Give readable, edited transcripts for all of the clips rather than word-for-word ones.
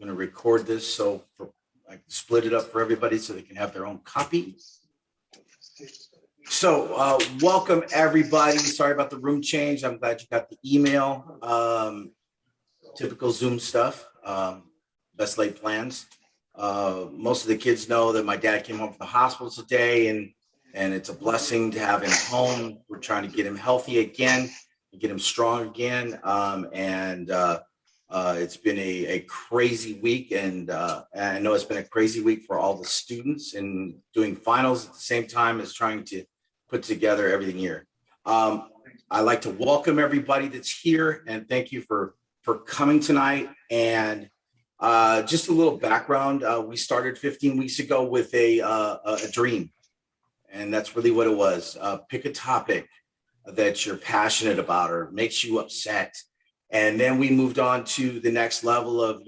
going to record this I can split it up for everybody so they can have their own copy. So welcome everybody. Sorry about the room change. I'm glad you got the email. Typical Zoom stuff. Best laid plans. Most of the kids know that my dad came home from the hospital today, and it's a blessing to have him home. We're trying to get him healthy again, get him strong again. It's been a crazy week, and I know it's been a crazy week for all the students and doing finals at the same time as trying to put together everything here. I'd like to welcome everybody that's here and thank you for coming tonight. And just a little background, we started 15 weeks ago with a dream, and that's really what it was. Pick a topic that you're passionate about or makes you upset. And then we moved on to the next level of,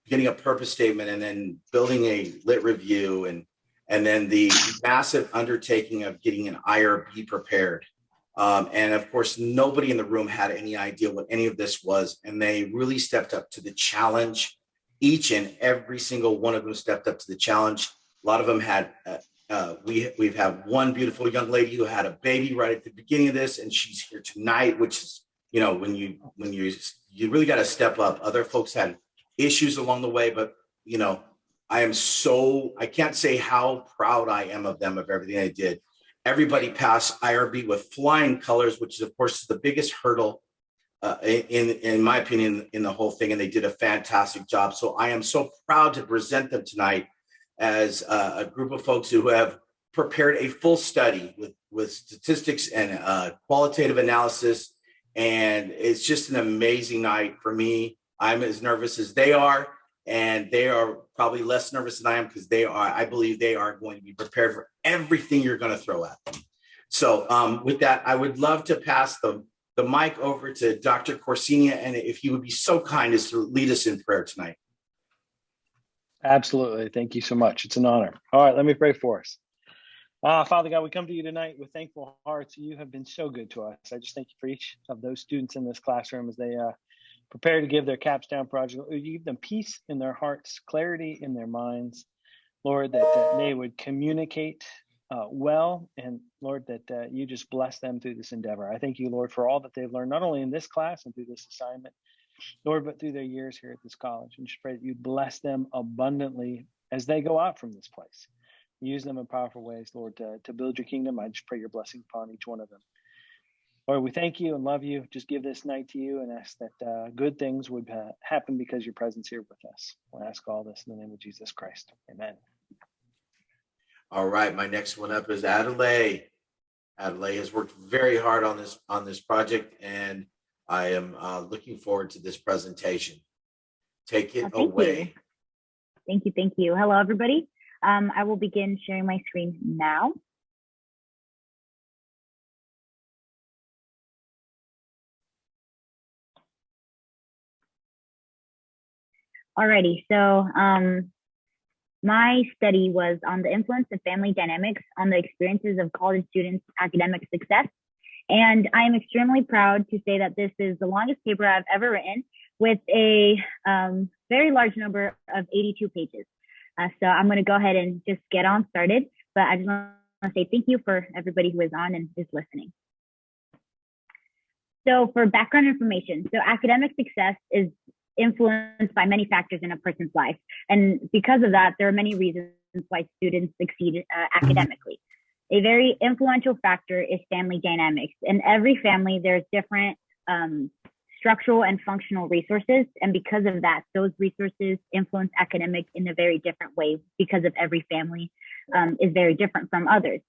getting a purpose statement and then building a lit review and then the massive undertaking of getting an IRB prepared. And of course, nobody in the room had any idea what any of this was. And they really stepped up to the challenge. Each and every single one of them stepped up to the challenge. A lot of them had, we've had one beautiful young lady who had a baby right at the beginning of this, and she's here tonight, which is, when you really got to step up. Other folks had issues along the way, but I can't say how proud I am of them, of everything they did. Everybody passed IRB with flying colors, which is of course the biggest hurdle in my opinion in the whole thing, and they did a fantastic job. So I am so proud to present them tonight as a group of folks who have prepared a full study with statistics and qualitative analysis. And it's just an amazing night for me. I'm as nervous as they are, and they are probably less nervous than I am because I believe they are going to be prepared for everything you're going to throw at them. So with that, I would love to pass the mic over to Dr. Corsinia, and if he would be so kind as to lead us in prayer tonight. Absolutely. Thank you so much. It's an honor. All right, let me pray for us. Father God, we come to you tonight with thankful hearts. You have been so good to us. I just thank you for each of those students in this classroom as they prepare to give their Capstone project. You give them peace in their hearts, clarity in their minds, Lord, that they would communicate well, and Lord, that you just bless them through this endeavor. I thank you, Lord, for all that they've learned, not only in this class and through this assignment, Lord, but through their years here at this college. And just pray that you'd bless them abundantly as they go out from this place. Use them in powerful ways, Lord, to build your kingdom. I just pray your blessing upon each one of them. Lord, we thank you and love you. Just give this night to you and ask that good things would happen because your presence here with us. We'll ask all this in the name of Jesus Christ. Amen. All right, my next one up is Adelaide. Adelaide has worked very hard on this project, and I am looking forward to this presentation. Take it away. Thank you. Hello, everybody. I will begin sharing my screen now. Alrighty, so my study was on the influence of family dynamics on the experiences of college students' academic success. And I am extremely proud to say that this is the longest paper I've ever written, with a very large number of 82 pages. So I'm going to go ahead and just get on started, but I just want to say thank you for everybody who is on and is listening. So for background information, so academic success is influenced by many factors in a person's life. And because of that, there are many reasons why students succeed academically. A very influential factor is family dynamics. In every family, there's different structural and functional resources. And because of that, those resources influence academic in a very different way because of every family is very different from others.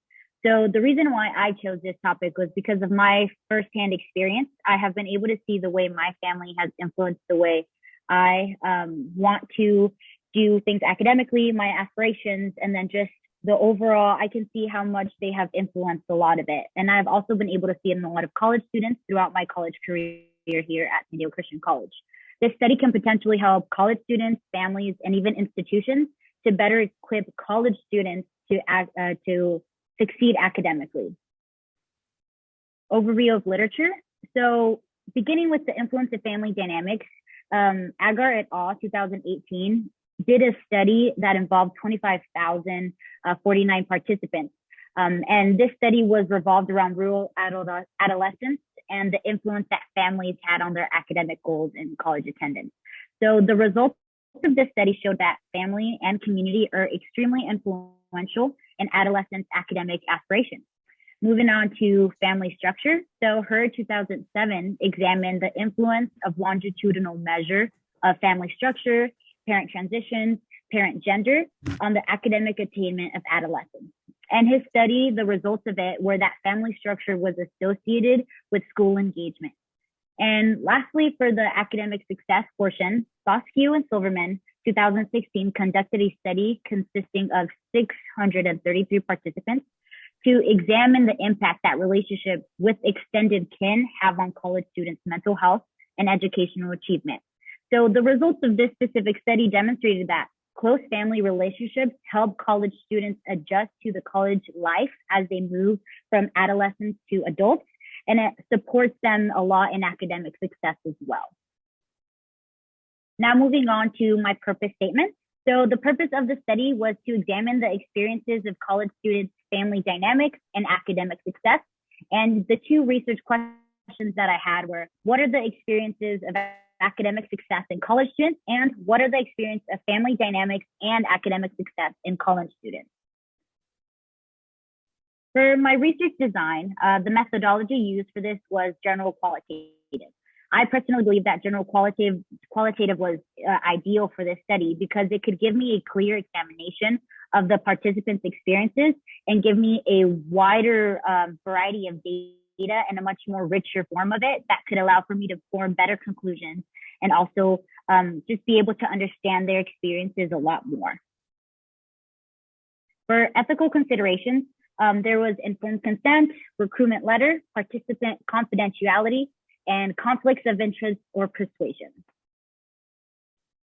So the reason why I chose this topic was because of my firsthand experience. I have been able to see the way my family has influenced the way I want to do things academically, my aspirations, and then just the overall, I can see how much they have influenced a lot of it. And I've also been able to see it in a lot of college students throughout my college career here at San Diego Christian College. This study can potentially help college students, families, and even institutions to better equip college students to succeed academically. Overview of literature. So beginning with the influence of family dynamics, Agar et al. 2018 did a study that involved 25,049 participants. And this study was revolved around rural adolescents and the influence that families had on their academic goals and college attendance. So the results of this study showed that family and community are extremely influential in adolescents' academic aspirations. Moving on to family structure. So HER 2007 examined the influence of longitudinal measure of family structure, parent transitions, parent gender on the academic attainment of adolescents. And his study, the results of it were that family structure was associated with school engagement. And lastly, for the academic success portion, Bosque and Silverman 2016 conducted a study consisting of 633 participants to examine the impact that relationships with extended kin have on college students' mental health and educational achievement. So the results of this specific study demonstrated that close family relationships help college students adjust to the college life as they move from adolescence to adults, and it supports them a lot in academic success as well. Now moving on to my purpose statement. So the purpose of the study was to examine the experiences of college students' family dynamics and academic success. And the two research questions that I had were, what are the experiences of academic success in college students, and what are the experience of family dynamics and academic success in college students? For my research design, the methodology used for this was general qualitative. I personally believe that general qualitative was ideal for this study because it could give me a clear examination of the participants' experiences and give me a wider variety of data and a much more richer form of it that could allow for me to form better conclusions and also just be able to understand their experiences a lot more. For ethical considerations, there was informed consent, recruitment letter, participant confidentiality, and conflicts of interest or persuasion.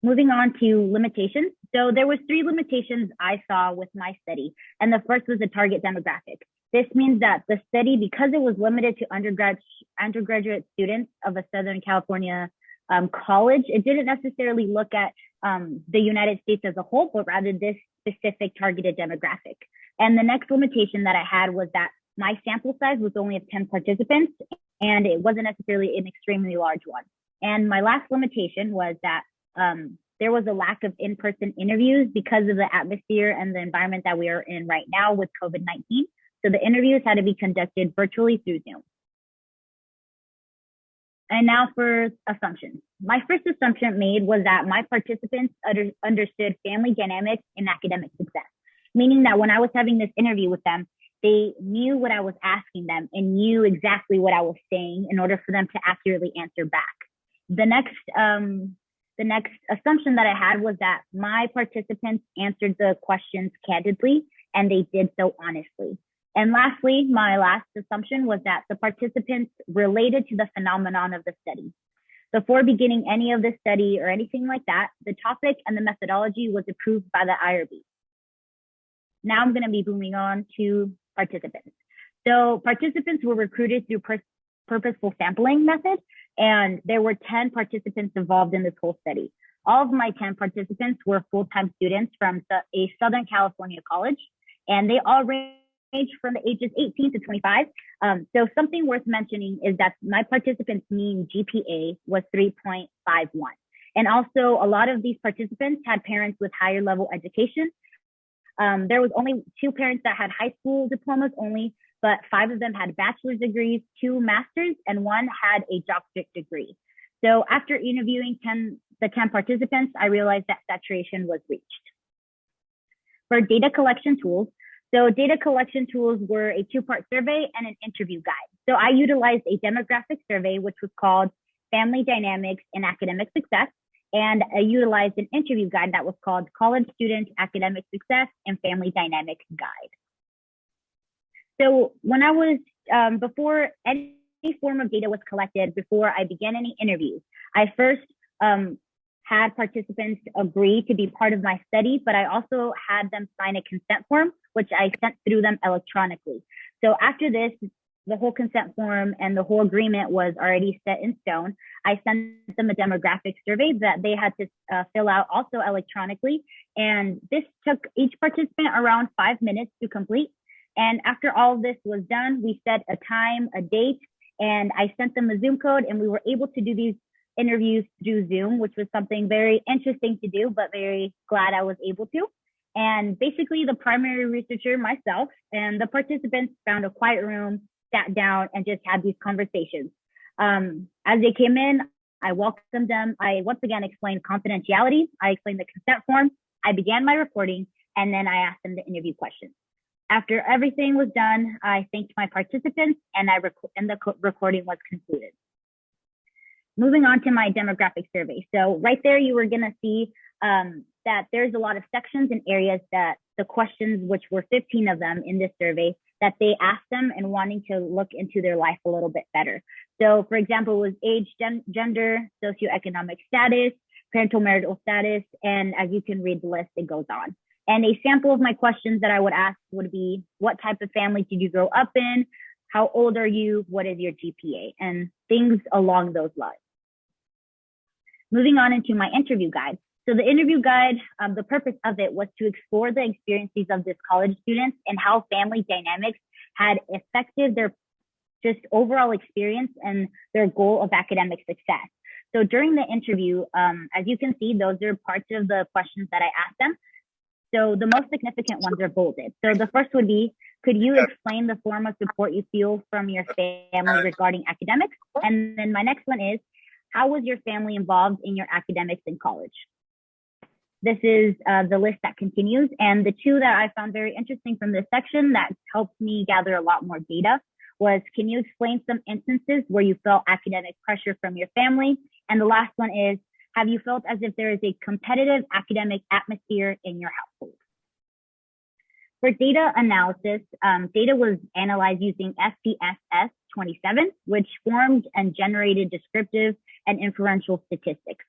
Moving on to limitations. So there was 3 limitations I saw with my study, and the first was the target demographic. This means that the study, because it was limited to undergraduate students of a Southern California college, it didn't necessarily look at the United States as a whole, but rather this specific targeted demographic. And the next limitation that I had was that my sample size was only of 10 participants, and it wasn't necessarily an extremely large one. And my last limitation was that there was a lack of in-person interviews because of the atmosphere and the environment that we are in right now with COVID-19. So the interviews had to be conducted virtually through Zoom. And now for assumptions. My first assumption made was that my participants understood family dynamics and academic success, meaning that when I was having this interview with them, they knew what I was asking them and knew exactly what I was saying in order for them to accurately answer back. The next assumption that I had was that my participants answered the questions candidly, and they did so honestly. And lastly, my last assumption was that the participants related to the phenomenon of the study. Before beginning any of the study or anything like that, the topic and the methodology was approved by the IRB. Now I'm going to be moving on to participants. So participants were recruited through purposeful sampling method, and there were 10 participants involved in this whole study. All of my 10 participants were full-time students from a Southern California college, and they all ranged from the ages 18 to 25. So something worth mentioning is that my participants' mean GPA was 3.51. And also a lot of these participants had parents with higher level education. There was only 2 parents that had high school diplomas only, but 5 of them had bachelor's degrees, 2 masters, and 1 had a doctorate degree. So after interviewing the 10 participants, I realized that saturation was reached. For data collection tools, so data collection tools were a 2-part survey and an interview guide. So I utilized a demographic survey, which was called Family Dynamics and Academic Success, and I utilized an interview guide that was called College Student Academic Success and Family Dynamic Guide. So when I was, before any form of data was collected, before I began any interviews, I first had participants agree to be part of my study, but I also had them sign a consent form, which I sent through them electronically. So after this, the whole consent form and the whole agreement was already set in stone, I sent them a demographic survey that they had to fill out also electronically. And this took each participant around 5 minutes to complete. And after all of this was done, we set a time, a date, and I sent them a Zoom code, and we were able to do these interviews through Zoom, which was something very interesting to do, but very glad I was able to. And basically the primary researcher, myself, and the participants found a quiet room, sat down, and just had these conversations. As they came in, I welcomed them. I once again explained confidentiality. I explained the consent form. I began my recording, and then I asked them the interview questions. After everything was done, I thanked my participants, and the recording was concluded. Moving on to my demographic survey. So right there, you were gonna see that there's a lot of sections and areas that the questions, which were 15 of them in this survey, that they asked them and wanting to look into their life a little bit better. So for example, it was age, gender, socioeconomic status, parental marital status, and as you can read the list, it goes on. And a sample of my questions that I would ask would be, what type of family did you grow up in? How old are you? What is your GPA? And things along those lines. Moving on into my interview guide. So the interview guide, the purpose of it was to explore the experiences of this college students and how family dynamics had affected their just overall experience and their goal of academic success. So during the interview, as you can see, those are parts of the questions that I asked them. So the most significant ones are bolded. So the first would be, could you explain the form of support you feel from your family regarding academics? And then my next one is, how was your family involved in your academics in college? This is the list that continues. And the two that I found very interesting from this section that helped me gather a lot more data was, can you explain some instances where you felt academic pressure from your family? And the last one is, have you felt as if there is a competitive academic atmosphere in your household? For data analysis, data was analyzed using SPSS 27, which formed and generated descriptive and inferential statistics.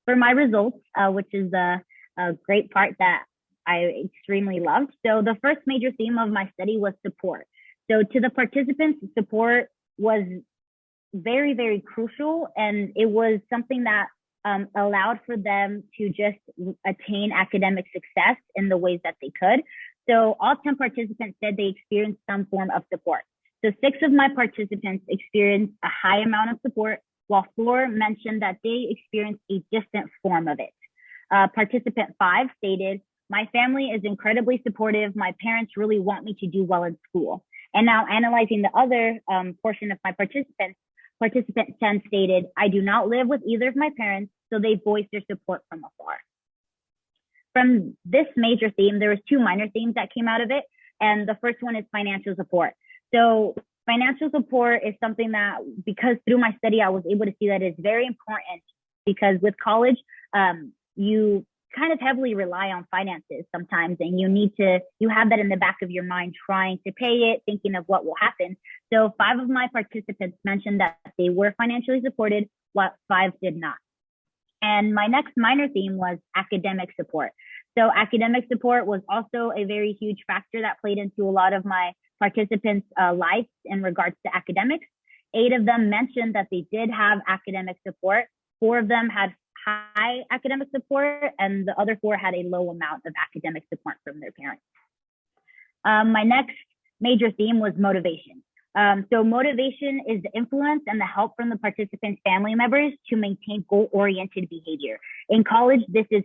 For my results, which is a great part that I extremely loved. So the first major theme of my study was support. So to the participants, support was very, very crucial. And it was something that allowed for them to just attain academic success in the ways that they could. So all 10 participants said they experienced some form of support. So 6 of my participants experienced a high amount of support, while 4 mentioned that they experienced a distant form of it. Participant 5 stated, my family is incredibly supportive. My parents really want me to do well in school. And now analyzing the other portion of my participants, participant 10 stated, I do not live with either of my parents, so they voiced their support from afar. From this major theme, there was 2 minor themes that came out of it. And the first one is financial support. So financial support is something that, because through my study, I was able to see that it's very important, because with college, you kind of heavily rely on finances sometimes, and you have that in the back of your mind, trying to pay it, thinking of what will happen. So 5 of my participants mentioned that they were financially supported, while 5 did not. And my next minor theme was academic support. So academic support was also a very huge factor that played into a lot of my participants' lives in regards to academics. 8 of them mentioned that they did have academic support. 4 of them had high academic support, and the other 4 had a low amount of academic support from their parents. My next major theme was motivation. So motivation is the influence and the help from the participants' family members to maintain goal-oriented behavior. In college, this is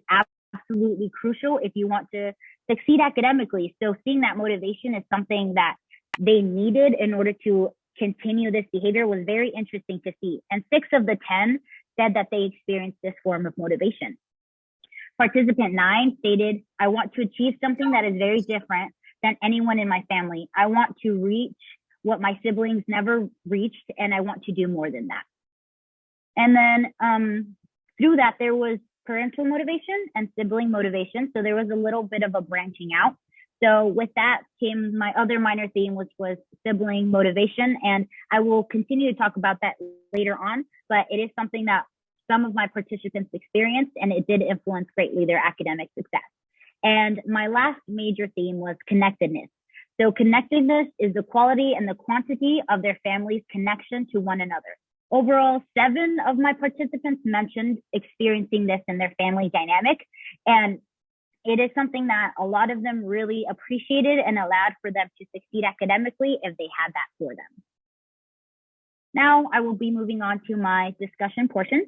absolutely crucial if you want to succeed academically. So seeing that motivation is something that they needed in order to continue this behavior was very interesting to see. And 6 of the 10 said that they experienced this form of motivation. Participant 9 stated, I want to achieve something that is very different than anyone in my family. I want to reach what my siblings never reached, and I want to do more than that. And then through that, there was parental motivation and sibling motivation. So there was a little bit of a branching out. So with that came my other minor theme, which was sibling motivation. And I will continue to talk about that later on, but it is something that some of my participants experienced, and it did influence greatly their academic success. And my last major theme was connectedness. So connectedness is the quality and the quantity of their family's connection to one another. Overall, 7 of my participants mentioned experiencing this in their family dynamic. And it is something that a lot of them really appreciated and allowed for them to succeed academically if they had that for them. Now I will be moving on to my discussion portion.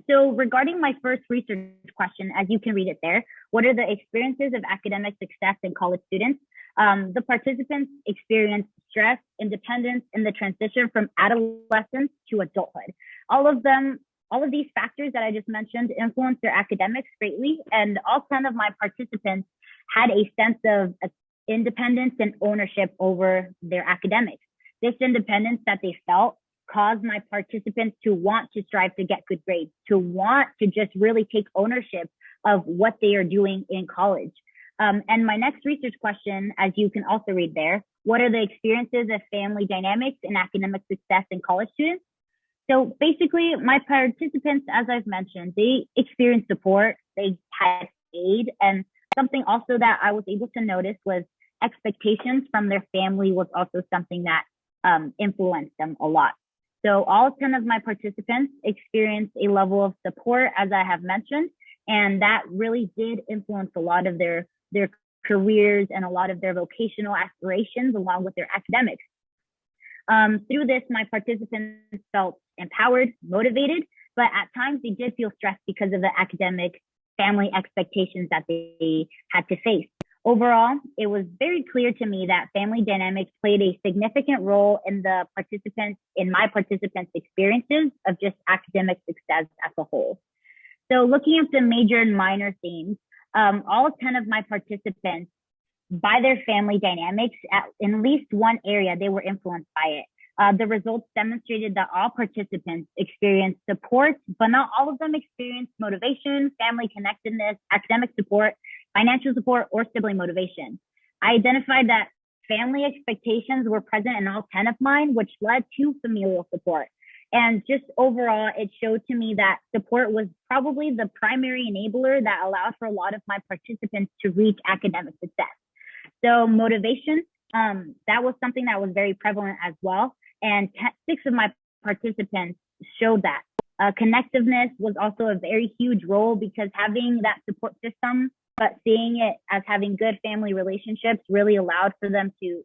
So regarding my first research question, as you can read it there, what are the experiences of academic success in college students? The participants experienced stress, independence, and the transition from adolescence to adulthood. All of these factors that I just mentioned influence their academics greatly, and all 10 of my participants had a sense of independence and ownership over their academics. This independence that they felt caused my participants to want to strive to get good grades, to want to just really take ownership of what they are doing in college. And my next research question, as you can also read there, what are the experiences of family dynamics and academic success in college students? So basically, my participants, as I've mentioned, they experienced support, they had aid, and something also that I was able to notice was expectations from their family was also something that influenced them a lot. So all 10 of my participants experienced a level of support, as I have mentioned, and that really did influence a lot of their careers and a lot of their vocational aspirations along with their academics. Through this, my participants felt empowered, motivated, but at times they did feel stressed because of the academic family expectations that they had to face. Overall, it was very clear to me that family dynamics played a significant role in my participants' experiences of just academic success as a whole. So looking at the major and minor themes, all 10 of my participants, by their family dynamics, in least one area, they were influenced by it. The results demonstrated that all participants experienced support, but not all of them experienced motivation, family connectedness, academic support, financial support, or sibling motivation. I identified that family expectations were present in all 10 of mine, which led to familial support. And just overall, it showed to me that support was probably the primary enabler that allowed for a lot of my participants to reach academic success. So motivation, that was something that was very prevalent as well. And 6 of my participants showed that. Connectiveness was also a very huge role because having that support system, but seeing it as having good family relationships really allowed for them to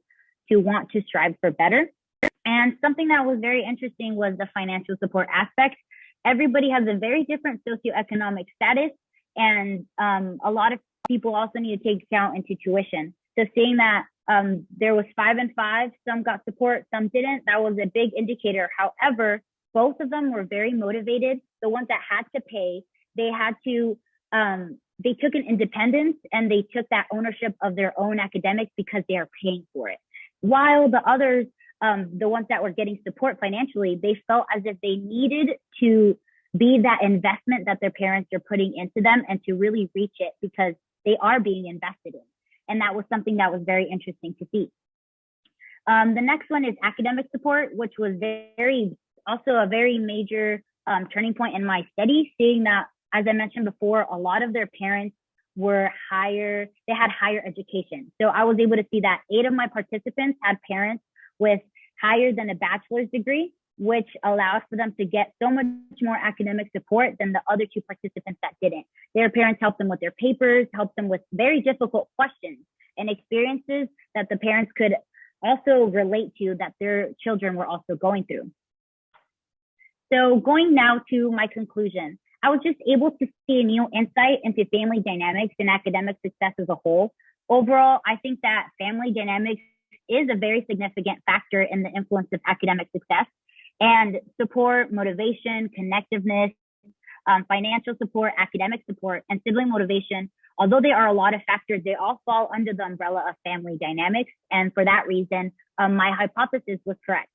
want to strive for better. And something that was very interesting was the financial support aspect. Everybody has a very different socioeconomic status, and a lot of people also need to take account into tuition. So seeing that there was 5 and 5, some got support, some didn't, that was a big indicator. However, both of them were very motivated. The ones that had to pay, they took an independence and they took that ownership of their own academics because they are paying for it. While the others, the ones that were getting support financially, they felt as if they needed to be that investment that their parents are putting into them and to really reach it because they are being invested in. And that was something that was very interesting to see. The next one is academic support, which was also a very major turning point in my study, seeing that, as I mentioned before, a lot of their parents they had higher education. So I was able to see that 8 of my participants had parents with higher than a bachelor's degree, which allowed for them to get so much more academic support than the other 2 participants that didn't. Their parents helped them with their papers, helped them with very difficult questions and experiences that the parents could also relate to that their children were also going through. So going now to my conclusion, I was just able to see a new insight into family dynamics and academic success as a whole. Overall, I think that family dynamics is a very significant factor in the influence of academic success. And support, motivation, connectiveness, financial support, academic support, and sibling motivation, although there are a lot of factors, they all fall under the umbrella of family dynamics. And for that reason, my hypothesis was correct.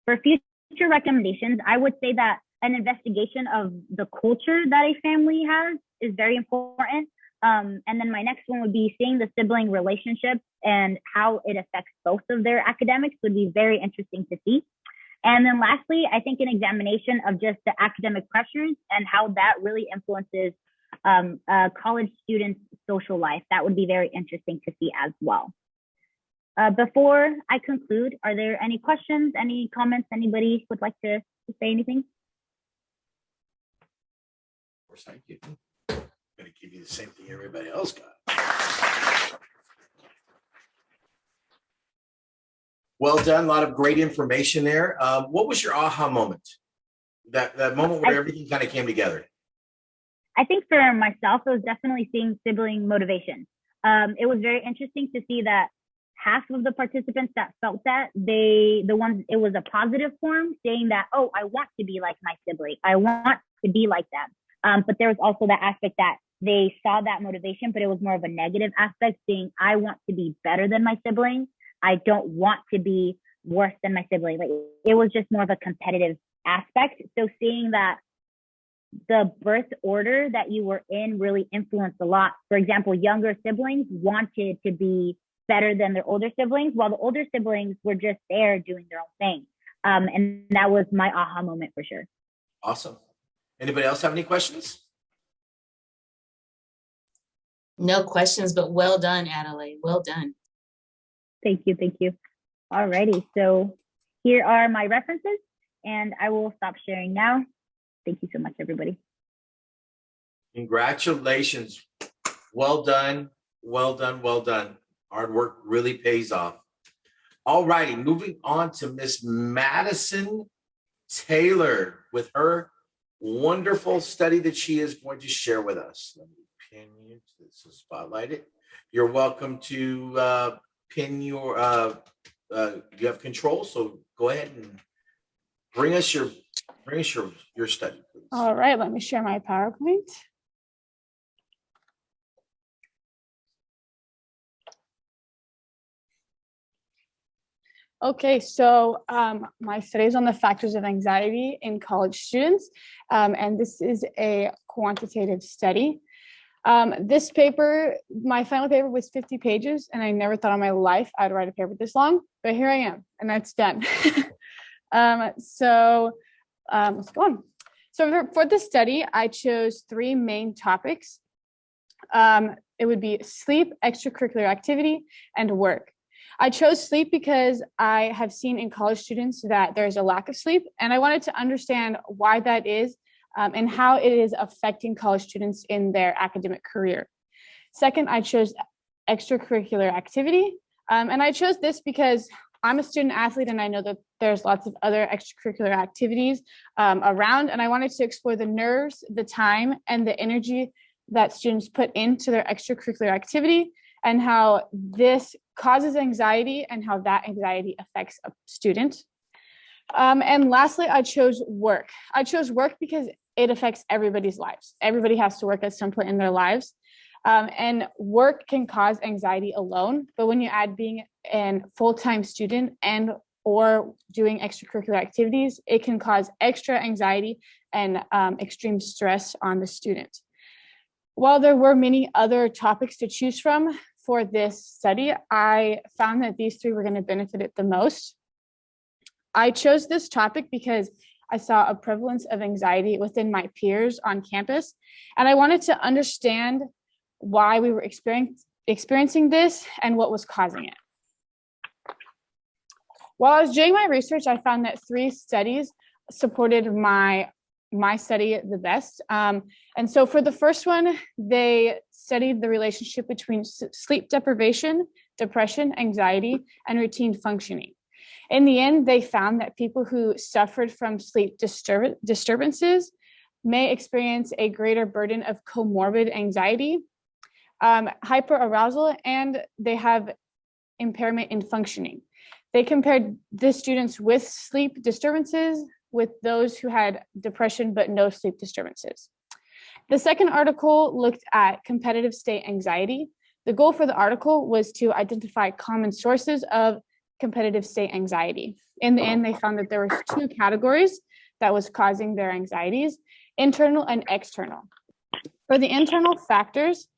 For future recommendations, I would say that an investigation of the culture that a family has is very important. And then my next one would be seeing the sibling relationships and how it affects both of their academics would be very interesting to see. And then lastly, I think an examination of just the academic pressures and how that really influences college students' social life. That would be very interesting to see as well. Before I conclude, are there any questions, any comments? Anybody would like to say anything? Of course, thank you. I'm going to give you the same thing everybody else got. Well done. A lot of great information there. What was your aha moment? That moment where everything kind of came together? I think for myself, it was definitely seeing sibling motivation. It was very interesting to see that half of the participants that felt that, it was a positive form saying that, oh, I want to be like my sibling. I want to be like them. But there was also that aspect that they saw that motivation, but it was more of a negative aspect, saying, I want to be better than my sibling. I don't want to be worse than my sibling. Like, it was just more of a competitive aspect. So seeing that the birth order that you were in really influenced a lot. For example, younger siblings wanted to be better than their older siblings, while the older siblings were just there doing their own thing. And that was my aha moment for sure. Awesome. Anybody else have any questions? No questions, but well done, Adelaide. Well done. Thank you. Thank you. All righty. So here are my references, and I will stop sharing now. Thank you so much, everybody. Congratulations. Well done. Well done. Well done. Hard work really pays off. All righty. Moving on to Miss Madison Taylor with her wonderful study that she is going to share with us. Let me pin you to spotlight it. You're welcome to pin your, you have control, so go ahead and bring us your study, please. All right, let me share my PowerPoint. Okay, so my study is on the factors of anxiety in college students, and this is a quantitative study. This paper, my final paper was 50 pages, and I never thought in my life I'd write a paper this long, but here I am, and that's done. Let's go on. So for this study, I chose 3 main topics. It would be sleep, extracurricular activity, and work. I chose sleep because I have seen in college students that there's a lack of sleep, and I wanted to understand why that is and how it is affecting college students in their academic career. Second, I chose extracurricular activity, and I chose this because I'm a student athlete, and I know that there's lots of other extracurricular activities around, and I wanted to explore the nerves, the time, and the energy that students put into their extracurricular activity, and how this causes anxiety and how that anxiety affects a student. And lastly, I chose work. I chose work because it affects everybody's lives. Everybody has to work at some point in their lives. And work can cause anxiety alone, but when you add being a full-time student and or doing extracurricular activities, it can cause extra anxiety and extreme stress on the student. While there were many other topics to choose from for this study, I found that these 3 were going to benefit it the most. I chose this topic because I saw a prevalence of anxiety within my peers on campus, and I wanted to understand why we were experiencing this and what was causing it. While I was doing my research, I found that 3 studies supported my study the best. And so for the first one, they studied the relationship between sleep deprivation, depression, anxiety, and routine functioning. In the end, they found that people who suffered from sleep disturbances may experience a greater burden of comorbid anxiety, hyperarousal, and they have impairment in functioning. They compared the students with sleep disturbances with those who had depression but no sleep disturbances. The second article looked at competitive state anxiety. The goal for the article was to identify common sources of competitive state anxiety. In the end, they found that there were 2 categories that was causing their anxieties, internal and external. For the internal factors,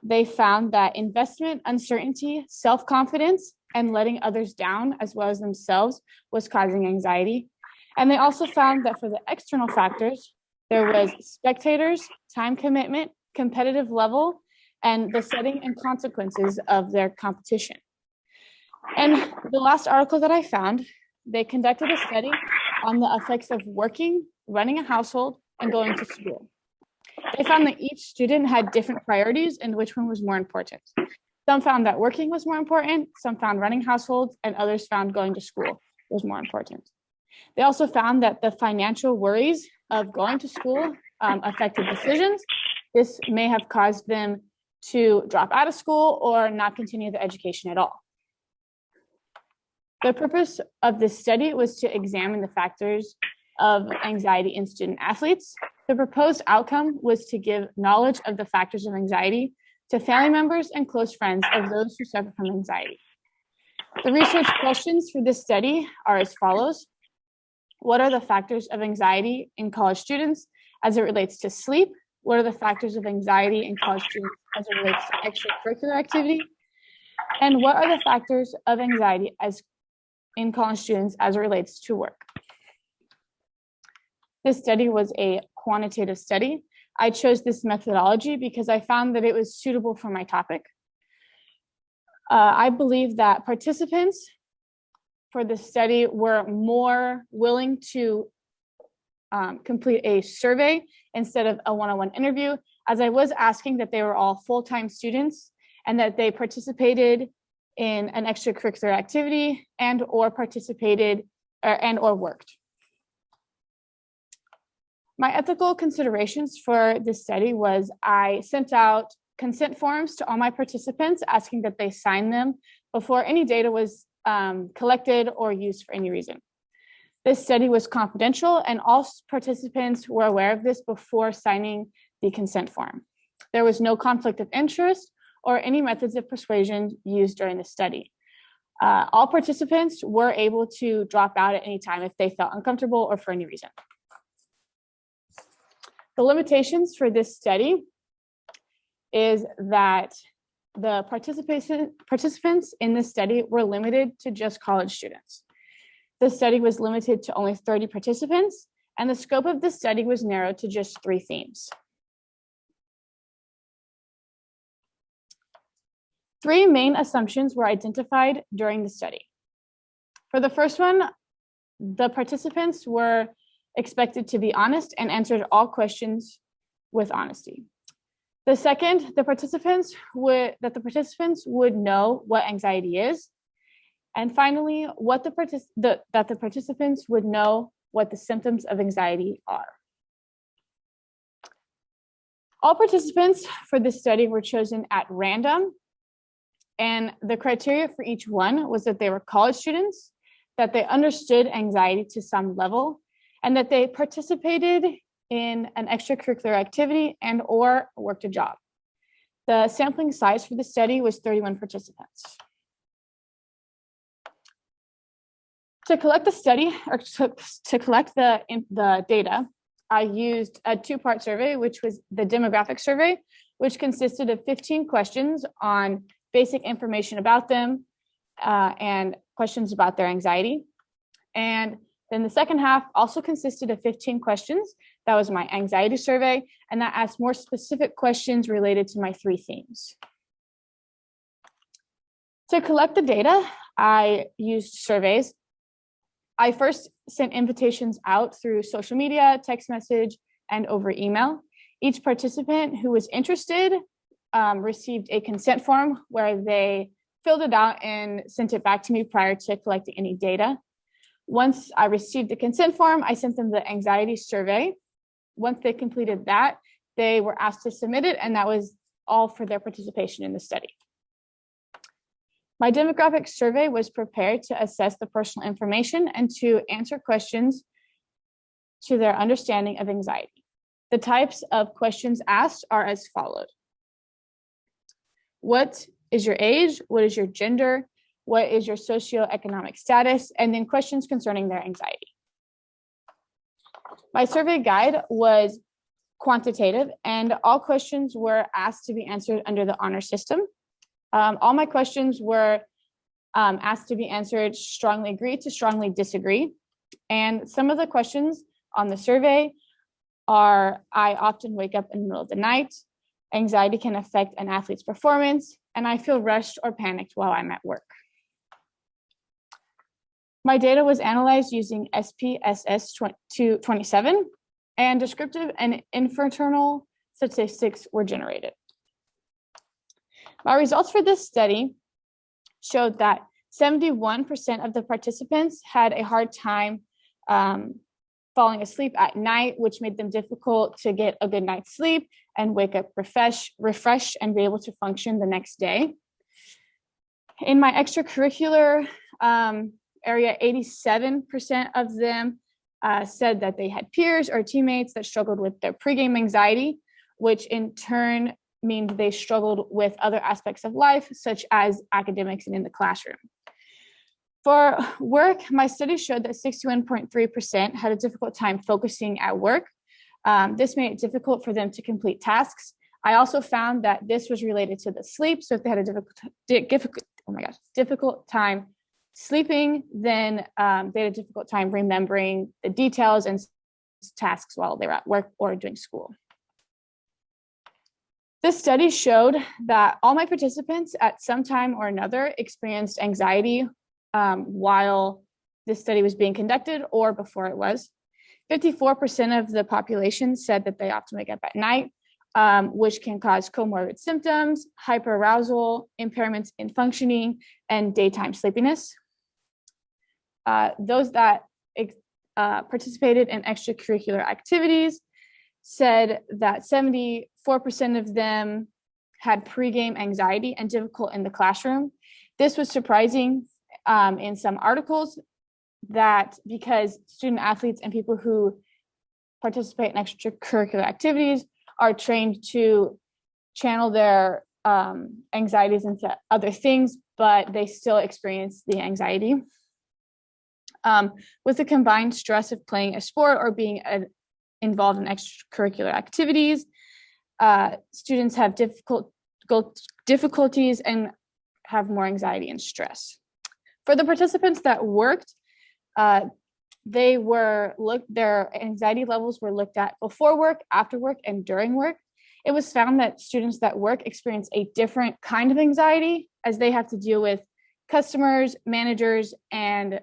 they found that investment, uncertainty, self-confidence, and letting others down, as well as themselves, was causing anxiety. And they also found that for the external factors, there was spectators, time commitment, competitive level, and the setting and consequences of their competition. And the last article that I found, they conducted a study on the effects of working, running a household, and going to school. They found that each student had different priorities and which one was more important. Some found that working was more important, some found running households, and others found going to school was more important. They also found that the financial worries of going to school affected decisions. This may have caused them to drop out of school or not continue the education at all. The purpose of this study was to examine the factors of anxiety in student athletes. The proposed outcome was to give knowledge of the factors of anxiety to family members and close friends of those who suffer from anxiety. The research questions for this study are as follows. What are the factors of anxiety in college students as it relates to sleep? What are the factors of anxiety in college students as it relates to extracurricular activity? And what are the factors of anxiety in college students as it relates to work? This study was a quantitative study. I chose this methodology because I found that it was suitable for my topic. I believe that participants for this study were more willing to complete a survey instead of a one-on-one interview, as I was asking that they were all full-time students and that they participated in an extracurricular activity and or participated and or worked. My ethical considerations for this study was I sent out consent forms to all my participants asking that they sign them before any data was collected or used for any reason. This study was confidential and all participants were aware of this before signing the consent form. There was no conflict of interest or any methods of persuasion used during the study. All participants were able to drop out at any time if they felt uncomfortable or for any reason. The limitations for this study is that the participants in this study were limited to just college students. The study was limited to only 30 participants, and the scope of the study was narrowed to just 3 themes. 3 main assumptions were identified during the study. For the first one, the participants were expected to be honest and answered all questions with honesty. The second, the participants would know what anxiety is. And finally, that the participants would know what the symptoms of anxiety are. All participants for this study were chosen at random, and the criteria for each one was that they were college students, that they understood anxiety to some level, and that they participated in an extracurricular activity and or worked a job. The sampling size for the study was 31 participants. To collect the study, or to collect the data, I used a 2-part survey, which was the demographic survey, which consisted of 15 questions on basic information about them and questions about their anxiety. And then the second half also consisted of 15 questions. That was my anxiety survey, and that asked more specific questions related to my 3 themes. To collect the data, I used surveys. I first sent invitations out through social media, text message, and over email. Each participant who was interested received a consent form where they filled it out and sent it back to me prior to collecting any data. Once I received the consent form, I sent them the anxiety survey. Once they completed that, they were asked to submit it, and that was all for their participation in the study. My demographic survey was prepared to assess the personal information and to answer questions to their understanding of anxiety. The types of questions asked are as follows. What is your age? What is your gender? What is your socioeconomic status? And then questions concerning their anxiety. My survey guide was quantitative, and all questions were asked to be answered under the honor system. All my questions were asked to be answered strongly agree to strongly disagree. And some of the questions on the survey are, I often wake up in the middle of the night, anxiety can affect an athlete's performance, and I feel rushed or panicked while I'm at work. My data was analyzed using SPSS 227, and descriptive and inferential statistics were generated. My results for this study showed that 71% of the participants had a hard time falling asleep at night, which made them difficult to get a good night's sleep and wake up refreshed and be able to function the next day. In my extracurricular area, 87% of them said that they had peers or teammates that struggled with their pregame anxiety, which in turn means they struggled with other aspects of life, such as academics and in the classroom. For work, my study showed that 61.3% had a difficult time focusing at work. This made it difficult for them to complete tasks. I also found that this was related to the sleep. So if they had a difficult time sleeping, then they had a difficult time remembering the details and tasks while they were at work or doing school. This study showed that all my participants at some time or another experienced anxiety while this study was being conducted or before it was. 54% of the population said that they often wake up at night, which can cause comorbid symptoms, hyperarousal, impairments in functioning, and daytime sleepiness. Those that participated in extracurricular activities said that 74% of them had pregame anxiety and difficult in the classroom. This was surprising in some articles, that because student athletes and people who participate in extracurricular activities are trained to channel their anxieties into other things, but they still experience the anxiety. With the combined stress of playing a sport or being involved in extracurricular activities, students have difficulties and have more anxiety and stress. For the participants that worked, their anxiety levels were looked at before work, after work, and during work. It was found that students that work experience a different kind of anxiety as they have to deal with customers, managers, and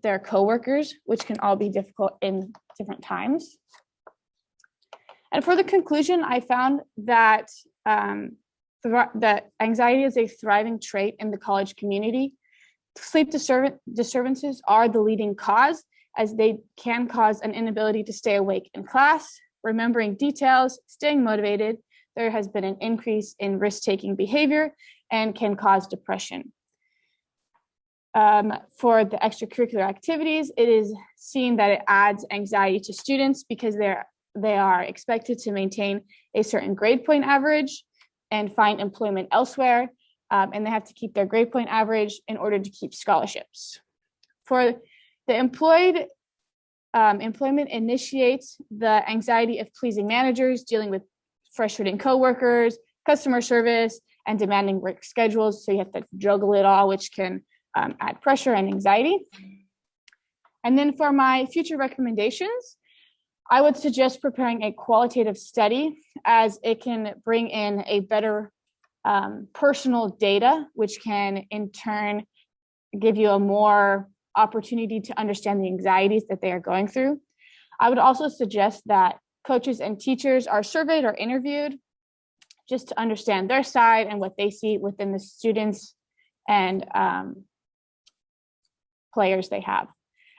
their coworkers, which can all be difficult in different times. And for the conclusion, I found that that anxiety is a thriving trait in the college community. Sleep disturbances are the leading cause, as they can cause an inability to stay awake in class, remembering details, staying motivated. There has been an increase in risk-taking behavior and can cause depression. For the extracurricular activities, it is seen that it adds anxiety to students because they are expected to maintain a certain grade point average and find employment elsewhere. And they have to keep their grade point average in order to keep scholarships. For the employed, employment initiates the anxiety of pleasing managers, dealing with frustrating coworkers, customer service, and demanding work schedules. So you have to juggle it all, which can add pressure and anxiety. And then for my future recommendations, I would suggest preparing a qualitative study, as it can bring in a better personal data, which can in turn give you a more opportunity to understand the anxieties that they are going through. I would also suggest that coaches and teachers are surveyed or interviewed just to understand their side and what they see within the students and players they have.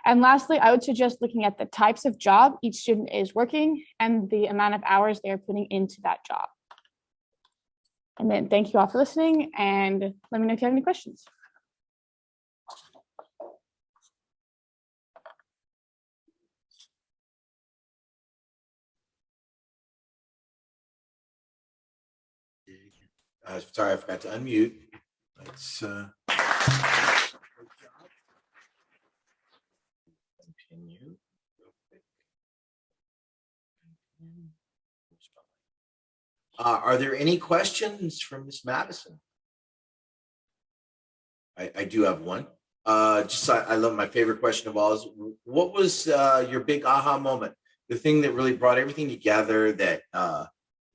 And lastly, I would suggest looking at the types of job each student is working and the amount of hours they are putting into that job. And then thank you all for listening, and let me know if you have any questions. Sorry, I forgot to unmute. Let's continue. Are there any questions from Ms. Madison? I do have one. I love, my favorite question of all is, what was your big aha moment? The thing that really brought everything together, that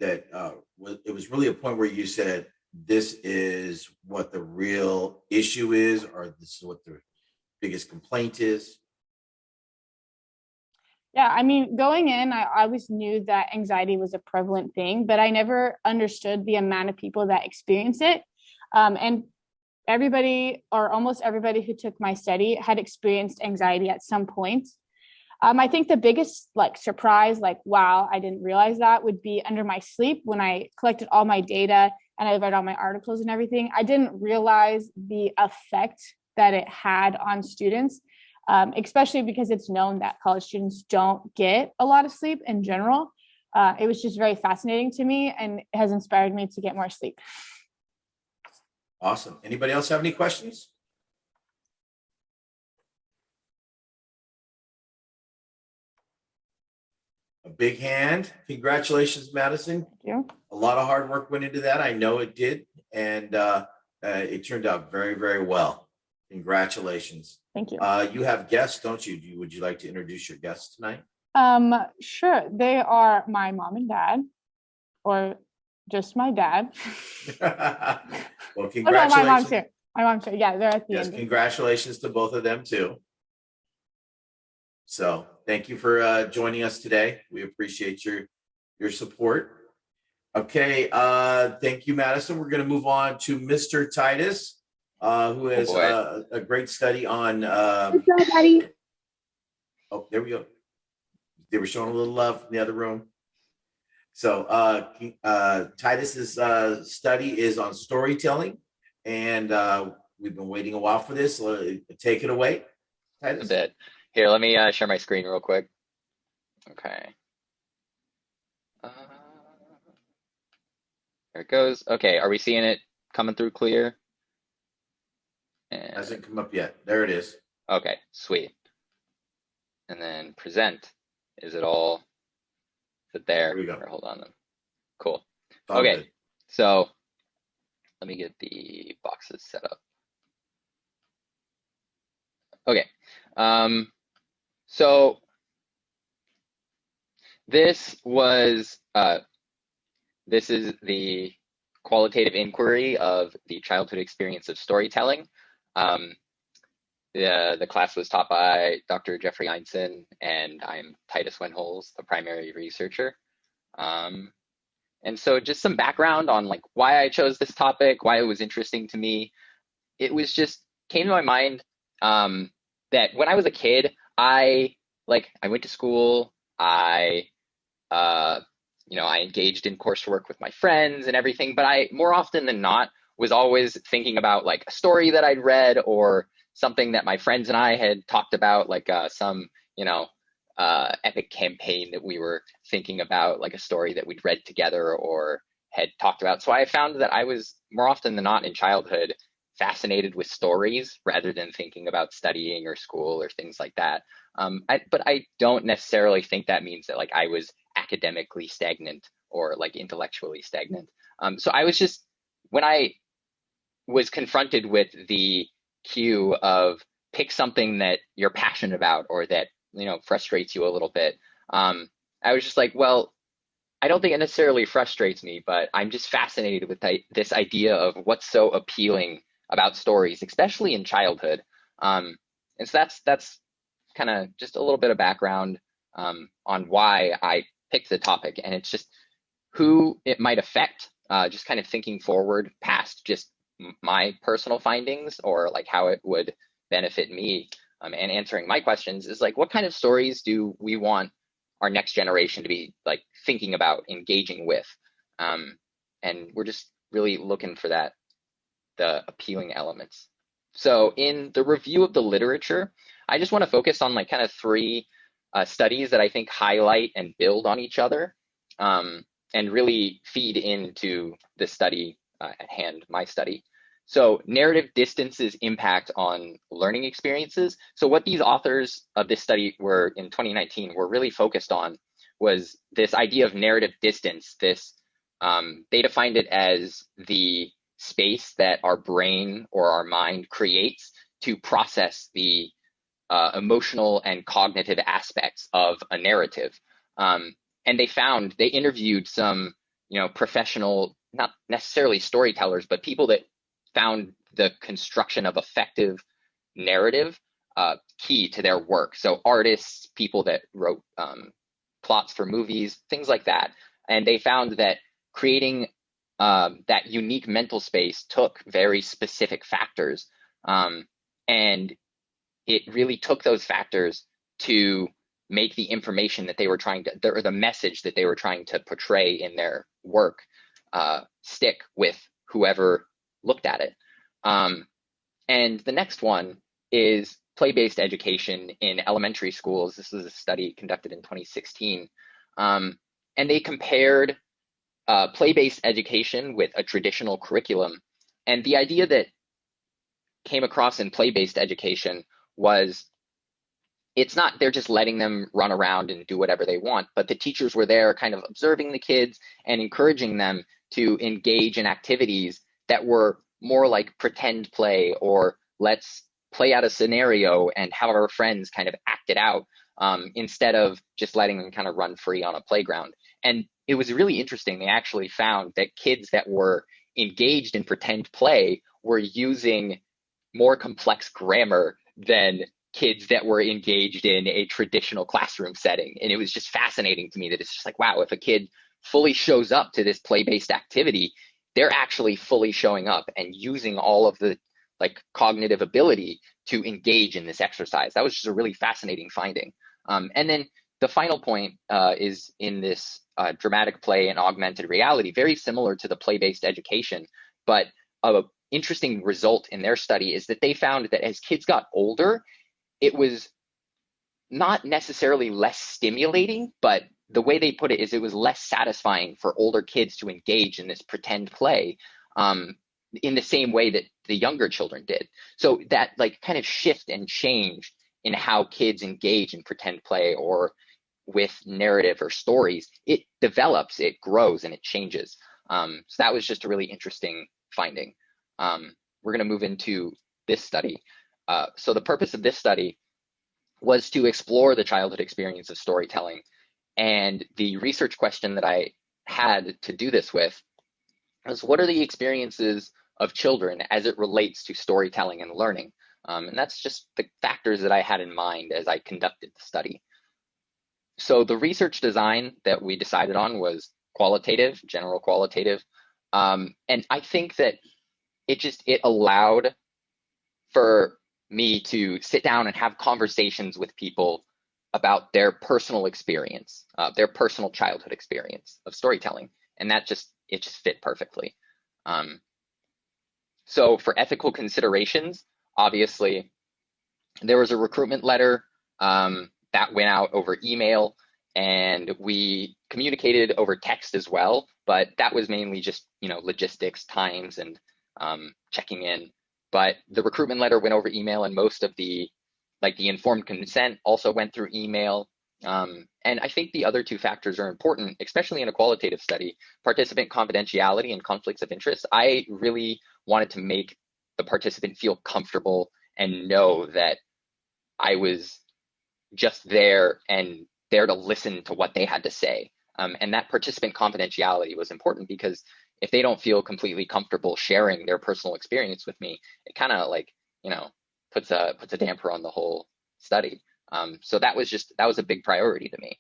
it was really a point where you said, this is what the real issue is, or this is what biggest complaint is? Yeah, I mean, going in, I always knew that anxiety was a prevalent thing, but I never understood the amount of people that experience it. And everybody, or almost everybody who took my study, had experienced anxiety at some point. I think the biggest like surprise, like, wow, I didn't realize that, would be under my sleep when I collected all my data and I read all my articles and everything. I didn't realize the effect that it had on students, especially because it's known that college students don't get a lot of sleep in general. It was just very fascinating to me and has inspired me to get more sleep. Awesome. Anybody else have any questions? A big hand. Congratulations, Madison. Thank you. A lot of hard work went into that. I know it did. And it turned out very, very well. Congratulations. Thank you. You have guests, don't you? Would you like to introduce your guests tonight? Sure. They are my mom and dad, or just my dad. Well, congratulations. Oh, no, my mom's here. My mom's here. Yeah, they're at the Yes, end. congratulations to both of them too. So thank you for joining us today. We appreciate your support. Okay, thank you, Madison. We're going to move on to Mr. Titus, who has a great study on. Oh, there we go. They were showing a little love in the other room. So Titus's study is on storytelling, and we've been waiting a while for this. So take it away, Titus. A bit. Here, let me share my screen real quick. Okay. There it goes. Okay, are we seeing it coming through clear? And, hasn't come up yet. There it is. okay, sweet. And then present. Is it all? Is it there? There we go. Or hold on. Cool. All Okay, good. so let me get the boxes set up. Okay. So this is the qualitative inquiry of the childhood experience of storytelling. The class was taught by Dr. Jeffrey Einson, and I'm Titus Wenholz, the primary researcher. And so just some background on like why I chose this topic, why it was interesting to me. It was just came to my mind that when I was a kid, I went to school, I engaged in coursework with my friends and everything, but I more often than not was always thinking about like a story that I'd read or something that my friends and I had talked about, like some epic campaign that we were thinking about, like a story that we'd read together or had talked about. So I found that I was more often than not in childhood fascinated with stories rather than thinking about studying or school or things like that. But I don't necessarily think that means that like I was academically stagnant or like intellectually stagnant. So I was just, when I was confronted with the cue of pick something that you're passionate about or that, frustrates you a little bit, I was just like, well, I don't think it necessarily frustrates me, but I'm just fascinated with this idea of what's so appealing about stories, especially in childhood. And so that's kind of just a little bit of background on why I picked the topic. And it's just who it might affect, just kind of thinking forward past just my personal findings or like how it would benefit me, and answering my questions is like, what kind of stories do we want our next generation to be like thinking about, engaging with? And we're just really looking for that, the appealing elements. So in the review of the literature, I just want to focus on like kind of three studies that I think highlight and build on each other, and really feed into the study at hand, my study. So narrative distance's impact on learning experiences. So what these authors of this study were in 2019 were really focused on was this idea of narrative distance. This they defined it as the space that our brain or our mind creates to process the emotional and cognitive aspects of a narrative. And they interviewed some, professional, not necessarily storytellers, but people that found the construction of effective narrative key to their work. So artists, people that wrote plots for movies, things like that. And they found that creating that unique mental space took very specific factors. And it really took those factors to make the information that they were trying to, or the message that they were trying to portray in their work, stick with whoever looked at it. And the next one is play-based education in elementary schools. This was a study conducted in 2016. And they compared play-based education with a traditional curriculum. And the idea that came across in play-based education was, it's not they're just letting them run around and do whatever they want, but the teachers were there kind of observing the kids and encouraging them to engage in activities that were more like pretend play, or let's play out a scenario and have our friends kind of act it out, instead of just letting them kind of run free on a playground. And it was really interesting. They actually found that kids that were engaged in pretend play were using more complex grammar than kids that were engaged in a traditional classroom setting. And it was just fascinating to me that it's just like, wow, if a kid fully shows up to this play-based activity, they're actually fully showing up and using all of the like cognitive ability to engage in this exercise. That was just a really fascinating finding. And then the final point is in this dramatic play and augmented reality, very similar to the play-based education, but a interesting result in their study is that they found that as kids got older, it was not necessarily less stimulating, but the way they put it is it was less satisfying for older kids to engage in this pretend play in the same way that the younger children did. So that like kind of shift and change in how kids engage in pretend play or with narrative or stories, it develops, it grows, and it changes. So that was just a really interesting finding. We're going to move into this study. So the purpose of this study was to explore the childhood experience of storytelling. And the research question that I had to do this with was, what are the experiences of children as it relates to storytelling and learning? And that's just the factors that I had in mind as I conducted the study. So the research design that we decided on was qualitative, general qualitative. And I think that it allowed for me to sit down and have conversations with people about their personal experience, their personal childhood experience of storytelling. And it just fit perfectly. So for ethical considerations, obviously, there was a recruitment letter that went out over email, and we communicated over text as well, but that was mainly just, logistics, times, and checking in. But the recruitment letter went over email, and most of the informed consent also went through email. And I think the other two factors are important, especially in a qualitative study: participant confidentiality and conflicts of interest. I really wanted to make the participant feel comfortable and know that I was just there and there to listen to what they had to say. And that participant confidentiality was important, because if they don't feel completely comfortable sharing their personal experience with me, it kind of puts a damper on the whole study. So that was a big priority to me.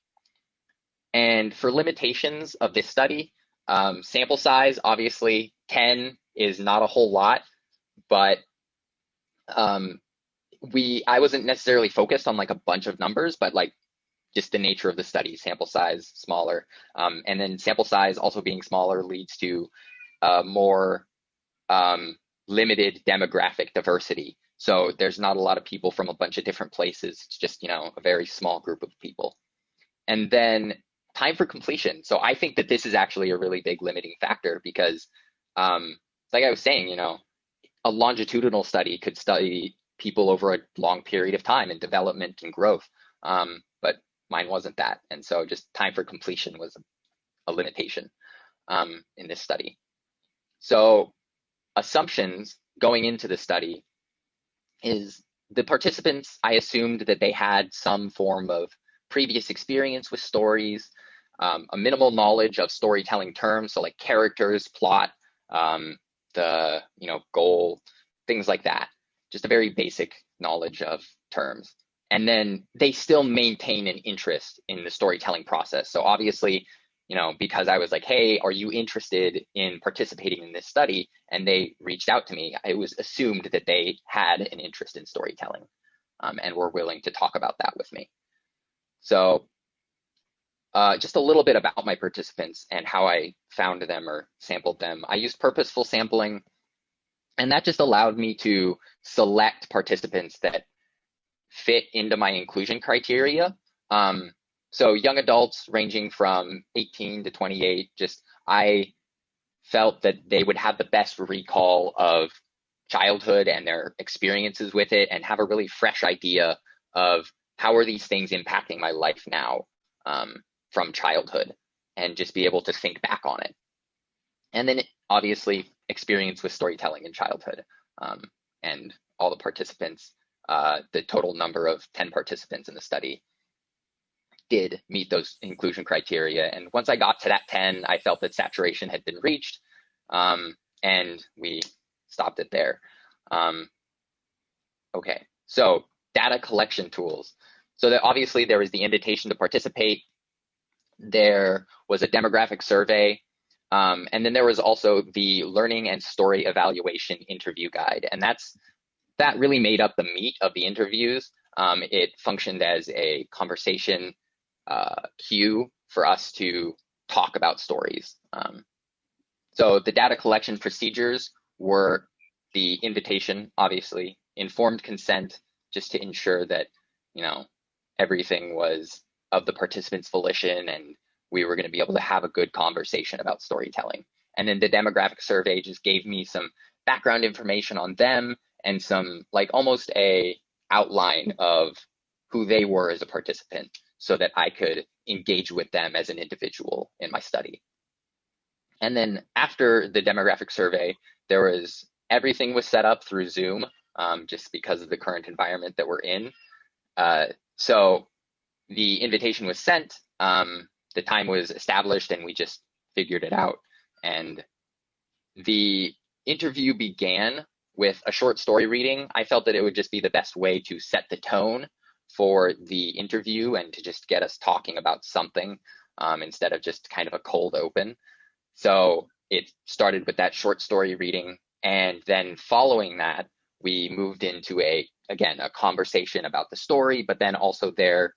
And for limitations of this study, sample size, obviously 10 is not a whole lot, but I wasn't necessarily focused on like a bunch of numbers, but like just the nature of the study, sample size smaller. And then sample size also being smaller leads to more limited demographic diversity. So there's not a lot of people from a bunch of different places. It's just, a very small group of people. And then time for completion. So I think that this is actually a really big limiting factor, because like I was saying, a longitudinal study could study people over a long period of time and development and growth. But mine wasn't that. And so just time for completion was a limitation in this study. So assumptions going into the study is the participants, I assumed that they had some form of previous experience with stories, a minimal knowledge of storytelling terms, so like characters, plot, the goal, things like that. Just a very basic knowledge of terms. And then they still maintain an interest in the storytelling process. So obviously, because I was like, hey, are you interested in participating in this study? And they reached out to me, it was assumed that they had an interest in storytelling, and were willing to talk about that with me. So just a little bit about my participants and how I found them or sampled them. I used purposeful sampling, and that just allowed me to select participants that fit into my inclusion criteria. So young adults ranging from 18 to 28, I felt that they would have the best recall of childhood and their experiences with it, and have a really fresh idea of how are these things impacting my life now, from childhood, and just be able to think back on it. And then obviously experience with storytelling in childhood, and all the participants, the total number of 10 participants in the study did meet those inclusion criteria. And once I got to that 10, I felt that saturation had been reached, and we stopped it there. Okay, so data collection tools. So that obviously there was the invitation to participate. There was a demographic survey, and then there was also the learning and story evaluation interview guide. And that really made up the meat of the interviews. It functioned as a conversation cue for us to talk about stories. So the data collection procedures were the invitation, obviously, informed consent, just to ensure that, everything was of the participants' volition and we were going to be able to have a good conversation about storytelling. And then the demographic survey just gave me some background information on them and some, almost a outline of who they were as a participant, so that I could engage with them as an individual in my study. And then after the demographic survey, everything was set up through Zoom, just because of the current environment that we're in. So the invitation was sent, the time was established, and we just figured it out. And the interview began with a short story reading. I felt that it would just be the best way to set the tone for the interview and to just get us talking about something, instead of just kind of a cold open. So it started with that short story reading, and then following that, we moved into a conversation about the story, but then also their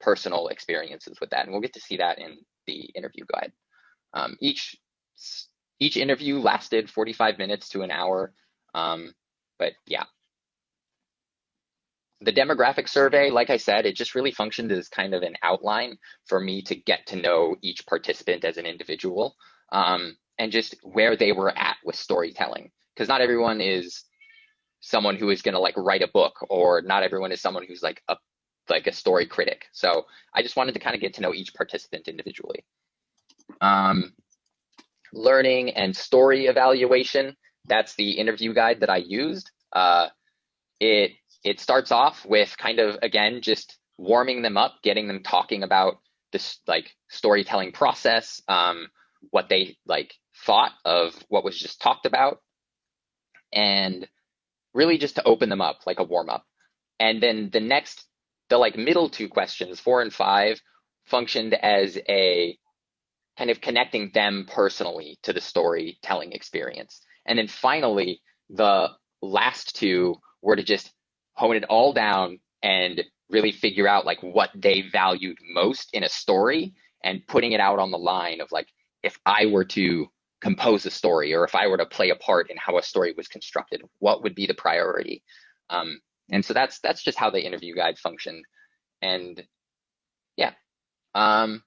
personal experiences with that. And we'll get to see that in the interview guide. Each interview lasted 45 minutes to an hour. But yeah. The demographic survey, like I said, it just really functioned as kind of an outline for me to get to know each participant as an individual, and just where they were at with storytelling. Because not everyone is someone who is going to write a book, or not everyone is someone who's a story critic. So I just wanted to kind of get to know each participant individually. Learning and story evaluation, that's the interview guide that I used. It starts off with kind of, again, just warming them up, getting them talking about this storytelling process, what they thought of what was just talked about, and really just to open them up, like a warm up. And then the middle two questions, 4 and 5, functioned as a kind of connecting them personally to the storytelling experience. And then finally, the last two were to just hone it all down and really figure out what they valued most in a story, and putting it out on the line of if I were to compose a story, or if I were to play a part in how a story was constructed, what would be the priority? And so that's just how the interview guide functioned. And yeah, the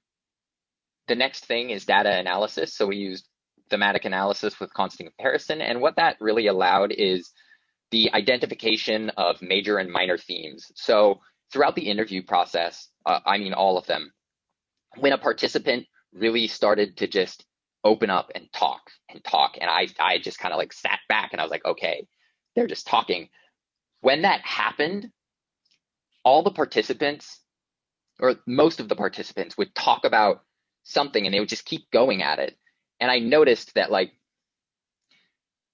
next thing is data analysis. So we used thematic analysis with constant comparison. And what that really allowed is the identification of major and minor themes. So throughout the interview process, all of them, when a participant really started to just open up and talk, and I just kind of sat back and I was like, okay, they're just talking. When that happened, all the participants, or most of the participants, would talk about something and they would just keep going at it. And I noticed that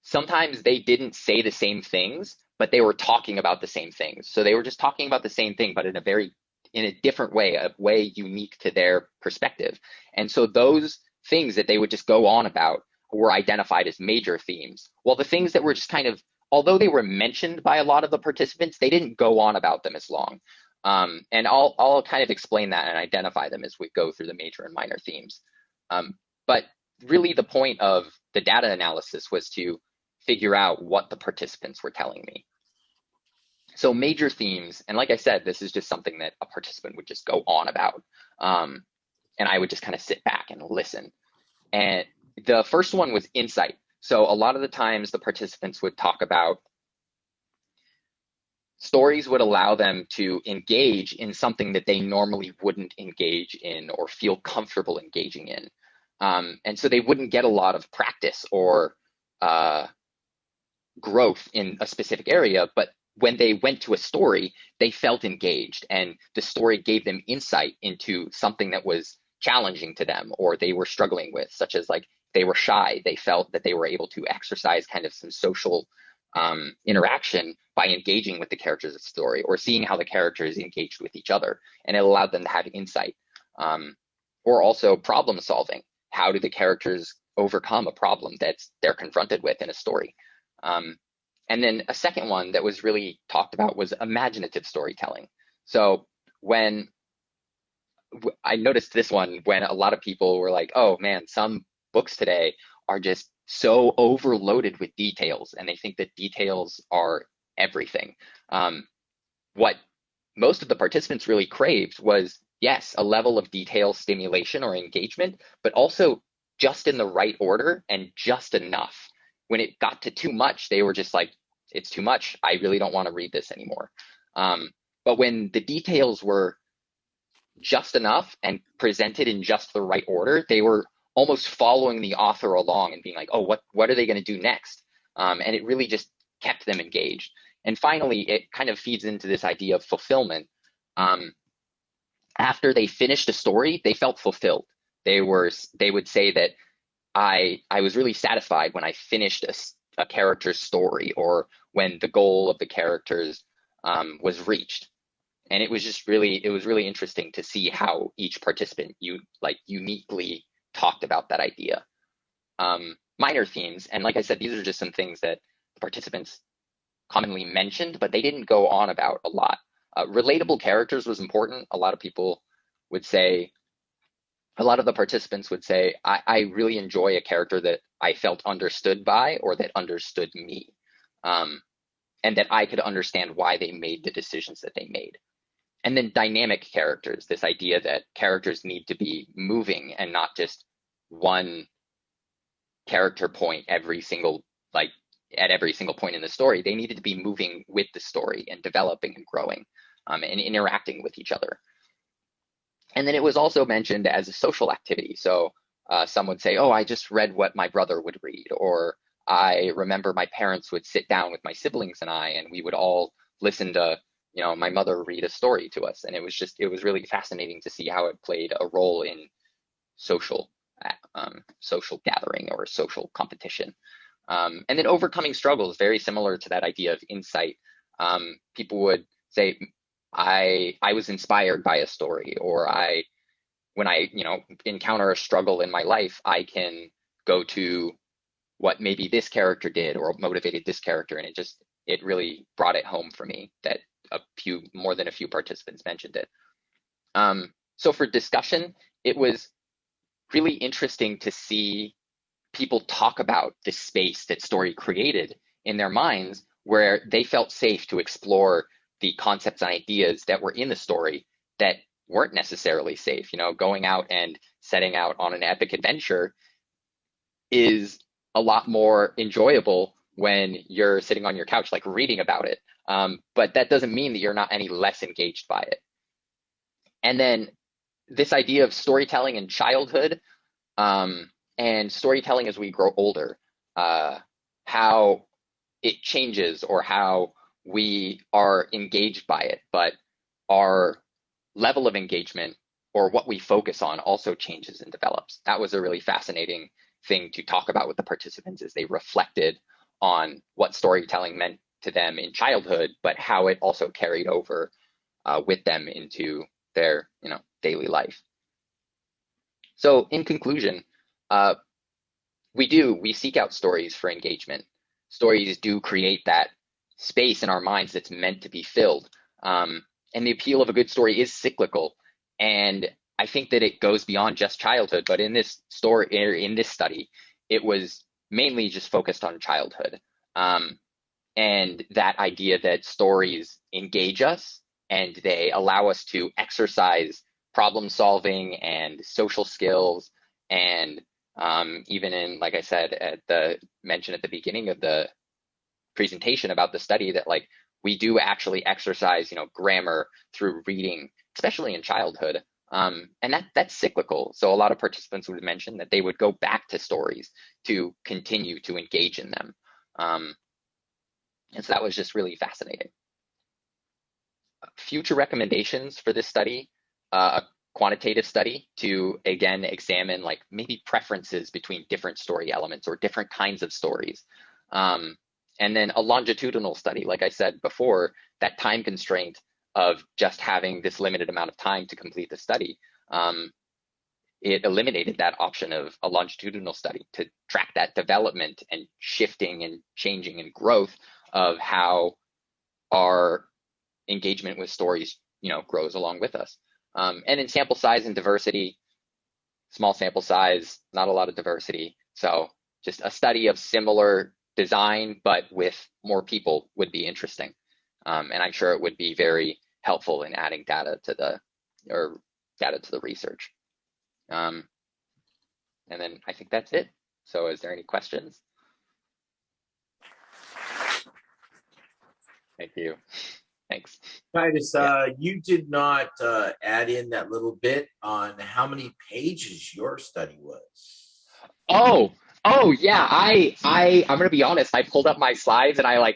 sometimes they didn't say the same things, but they were talking about the same things. So they were just talking about the same thing, but in a different way, a way unique to their perspective. And so those things that they would just go on about were identified as major themes. While the things that were just kind of, although they were mentioned by a lot of the participants, they didn't go on about them as long. And I'll kind of explain that and identify them as we go through the major and minor themes. But really the point of the data analysis was to figure out what the participants were telling me. So major themes, and like I said, this is just something that a participant would just go on about. And I would just kind of sit back and listen. And the first one was insight. So a lot of the times the participants would talk about stories would allow them to engage in something that they normally wouldn't engage in or feel comfortable engaging in. And so they wouldn't get a lot of practice or growth in a specific area, but when they went to a story, they felt engaged, and the story gave them insight into something that was challenging to them or they were struggling with, such as like they were shy. They felt that they were able to exercise kind of some social interaction by engaging with the characters of the story or seeing how the characters engaged with each other, and it allowed them to have insight. Or also problem solving. How do the characters overcome a problem that they're confronted with in a story? And then a second one that was really talked about was imaginative storytelling. So when I noticed this one, when a lot of people were like, oh man, some books today are just so overloaded with details, and they think that details are everything. What most of the participants really craved was, yes, a level of detail stimulation or engagement, but also just in the right order and just enough. When it got to too much, they were just like, it's too much. I really don't want to read this anymore. But when the details were just enough and presented in just the right order, they were almost following the author along and being like, oh, what are they going to do next? And it really just kept them engaged. And finally, it kind of feeds into this idea of fulfillment. After they finished a story, they felt fulfilled. They would say that I was really satisfied when I finished a character's story, or when the goal of the characters was reached. And it was really interesting to see how each participant uniquely talked about that idea. Minor themes, and like I said, these are just some things that the participants commonly mentioned, but they didn't go on about a lot. Relatable characters was important. A lot of the participants would say, I really enjoy a character that I felt understood by, or that understood me, and that I could understand why they made the decisions that they made. And then dynamic characters, this idea that characters need to be moving and not just one character point at every single point in the story. They needed to be moving with the story and developing and growing, and interacting with each other. And then it was also mentioned as a social activity. So some would say, oh, I just read what my brother would read, or I remember my parents would sit down with my siblings and we would all listen to my mother read a story to us. And it was really fascinating to see how it played a role in social gathering or social competition. And then overcoming struggles, very similar to that idea of insight. People would say, I was inspired by a story, or when I encounter a struggle in my life, I can go to what maybe this character did or motivated this character. And it really brought it home for me that more than a few participants mentioned it. So for discussion, it was really interesting to see people talk about the space that story created in their minds, where they felt safe to explore the concepts and ideas that were in the story that weren't necessarily safe. Going out and setting out on an epic adventure is a lot more enjoyable when you're sitting on your couch, like reading about it. But that doesn't mean that you're not any less engaged by it. And then this idea of storytelling in childhood, and storytelling as we grow older, how it changes, or how we are engaged by it, but our level of engagement or what we focus on also changes and develops. That was a really fascinating thing to talk about with the participants as they reflected on what storytelling meant to them in childhood, but how it also carried over with them into their daily life. So in conclusion, we seek out stories for engagement. Stories do create that space in our minds that's meant to be filled. And the appeal of a good story is cyclical. And I think that it goes beyond just childhood, but in this story, in this study, it was mainly just focused on childhood. And that idea that stories engage us and they allow us to exercise problem solving and social skills. And even in, like I said, at the mention at the beginning of the presentation about the study, that like we do actually exercise, grammar through reading, especially in childhood. And that's cyclical. So a lot of participants would mention that they would go back to stories to continue to engage in them. And so that was just really fascinating. Future recommendations for this study, a quantitative study to, again, examine like maybe preferences between different story elements or different kinds of stories. And then a longitudinal study, like I said before, that time constraint of just having this limited amount of time to complete the study, it eliminated that option of a longitudinal study to track that development and shifting and changing and growth of how our engagement with stories, grows along with us. And in sample size and diversity, small sample size, not a lot of diversity. So just a study of similar design, but with more people would be interesting. And I'm sure it would be very helpful in adding data to the research. And then I think that's it. So is there any questions? Thank you. Thanks. Titus, you did not add in that little bit on how many pages your study was. Oh yeah, I'm gonna be honest. I pulled up my slides and I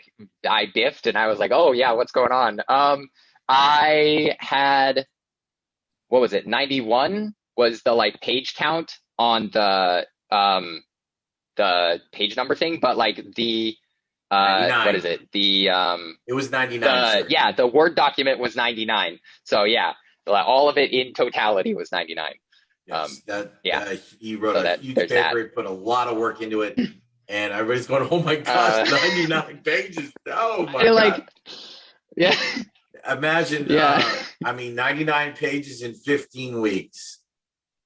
biffed and I was like, oh yeah, what's going on? I had, what was it? 91 was the page count on the page number thing, but the what is it? It was 99. Yeah, the Word document was 99. So yeah, all of it in totality was 99. Yes, yeah. He wrote a huge paper. He put a lot of work into it, and everybody's going, "Oh my gosh, 99 pages! Oh my god!" Yeah. Imagine, 99 pages in 15 weeks.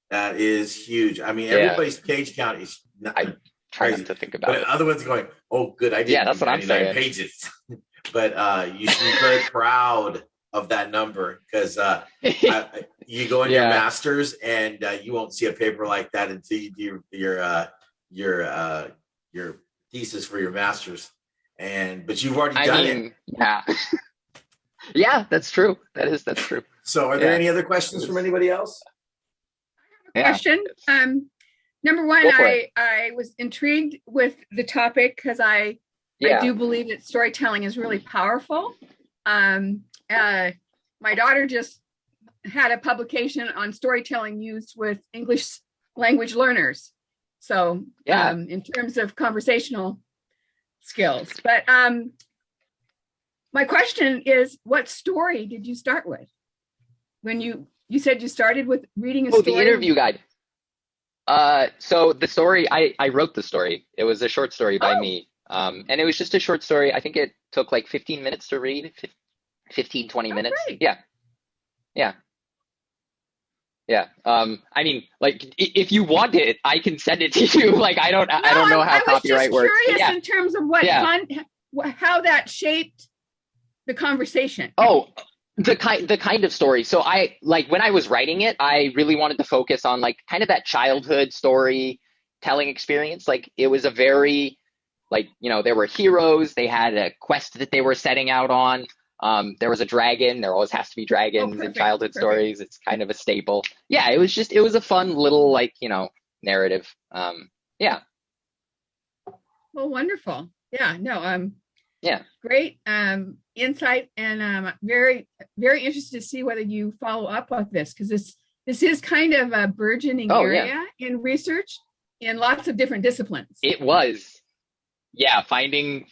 That is huge. I mean, everybody's page count is try not to think about it. Other ones are going, "Oh, good, I did." Yeah, that's what I'm saying. Pages, but you should be very proud of that number, because you go in your master's and you won't see a paper like that until you do your thesis for your master's, but you've already done it. Yeah. Yeah, that's true. That's true. So are there any other questions from anybody else? Question. Number one, I was intrigued with the topic because I do believe that storytelling is really powerful. My daughter just had a publication on storytelling used with English language learners. So in terms of conversational skills, but my question is, what story did you start with? When you said you started with reading a story? The interview guide. So the story, I wrote the story. It was a short story by me. And it was just a short story. I think it took 15 minutes to read, 15, 20 minutes. Great. Yeah. I mean, if you want it, I can send it to you. I don't know how copyright works. I was just curious in terms of how that shaped the conversation. Oh, the kind of story. So when I was writing it, I really wanted to focus on kind of that childhood story telling experience. It was a very there were heroes, they had a quest that they were setting out on. There was a dragon. There always has to be dragons in childhood stories. It's kind of a staple. Yeah, it was a fun little narrative. Yeah. Well, wonderful. Yeah. No. Yeah. Great insight, and I'm very, very interested to see whether you follow up with this, because this is kind of a burgeoning area in research in lots of different disciplines. It was. yeah, finding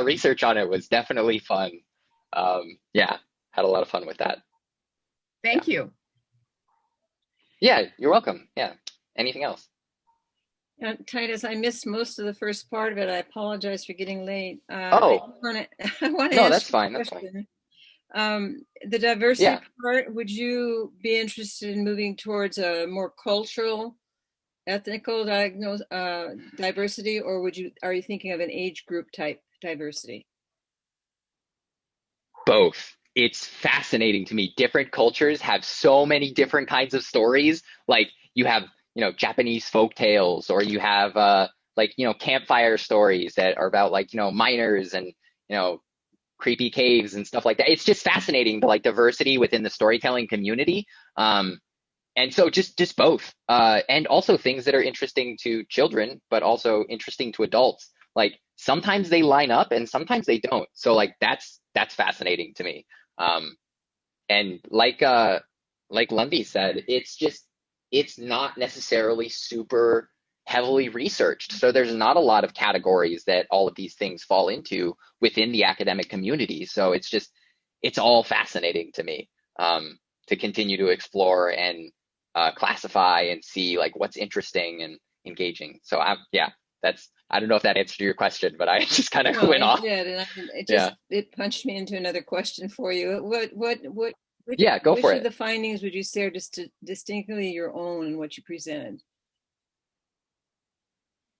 research on it was definitely fun. Yeah, had a lot of fun with that. Thank you. Yeah, you're welcome. Yeah. Anything else? Titus, I missed most of the first part of it. I apologize for getting late. Oh, I want to no, ask that's you fine. a That's fine. question. The diversity Yeah. part, would you be interested in moving towards a more cultural, ethnical diversity, or are you thinking of an age group type diversity? Both. It's fascinating to me. Different cultures have so many different kinds of stories. Like you have, Japanese folk tales, or you have campfire stories that are about miners and creepy caves and stuff like that. It's just fascinating, the diversity within the storytelling community. And so just both. And also things that are interesting to children, but also interesting to adults. Like sometimes they line up and sometimes they don't. So that's fascinating to me. And like Lundy said, it's not necessarily super heavily researched. So there's not a lot of categories that all of these things fall into within the academic community. So it's all fascinating to me, to continue to explore and classify and see what's interesting and engaging. So I don't know if that answered your question, but I just kind of went off. Did, and it punched me into another question for you. Yeah, go for it. Which of the findings would you say are just distinctly your own in what you presented?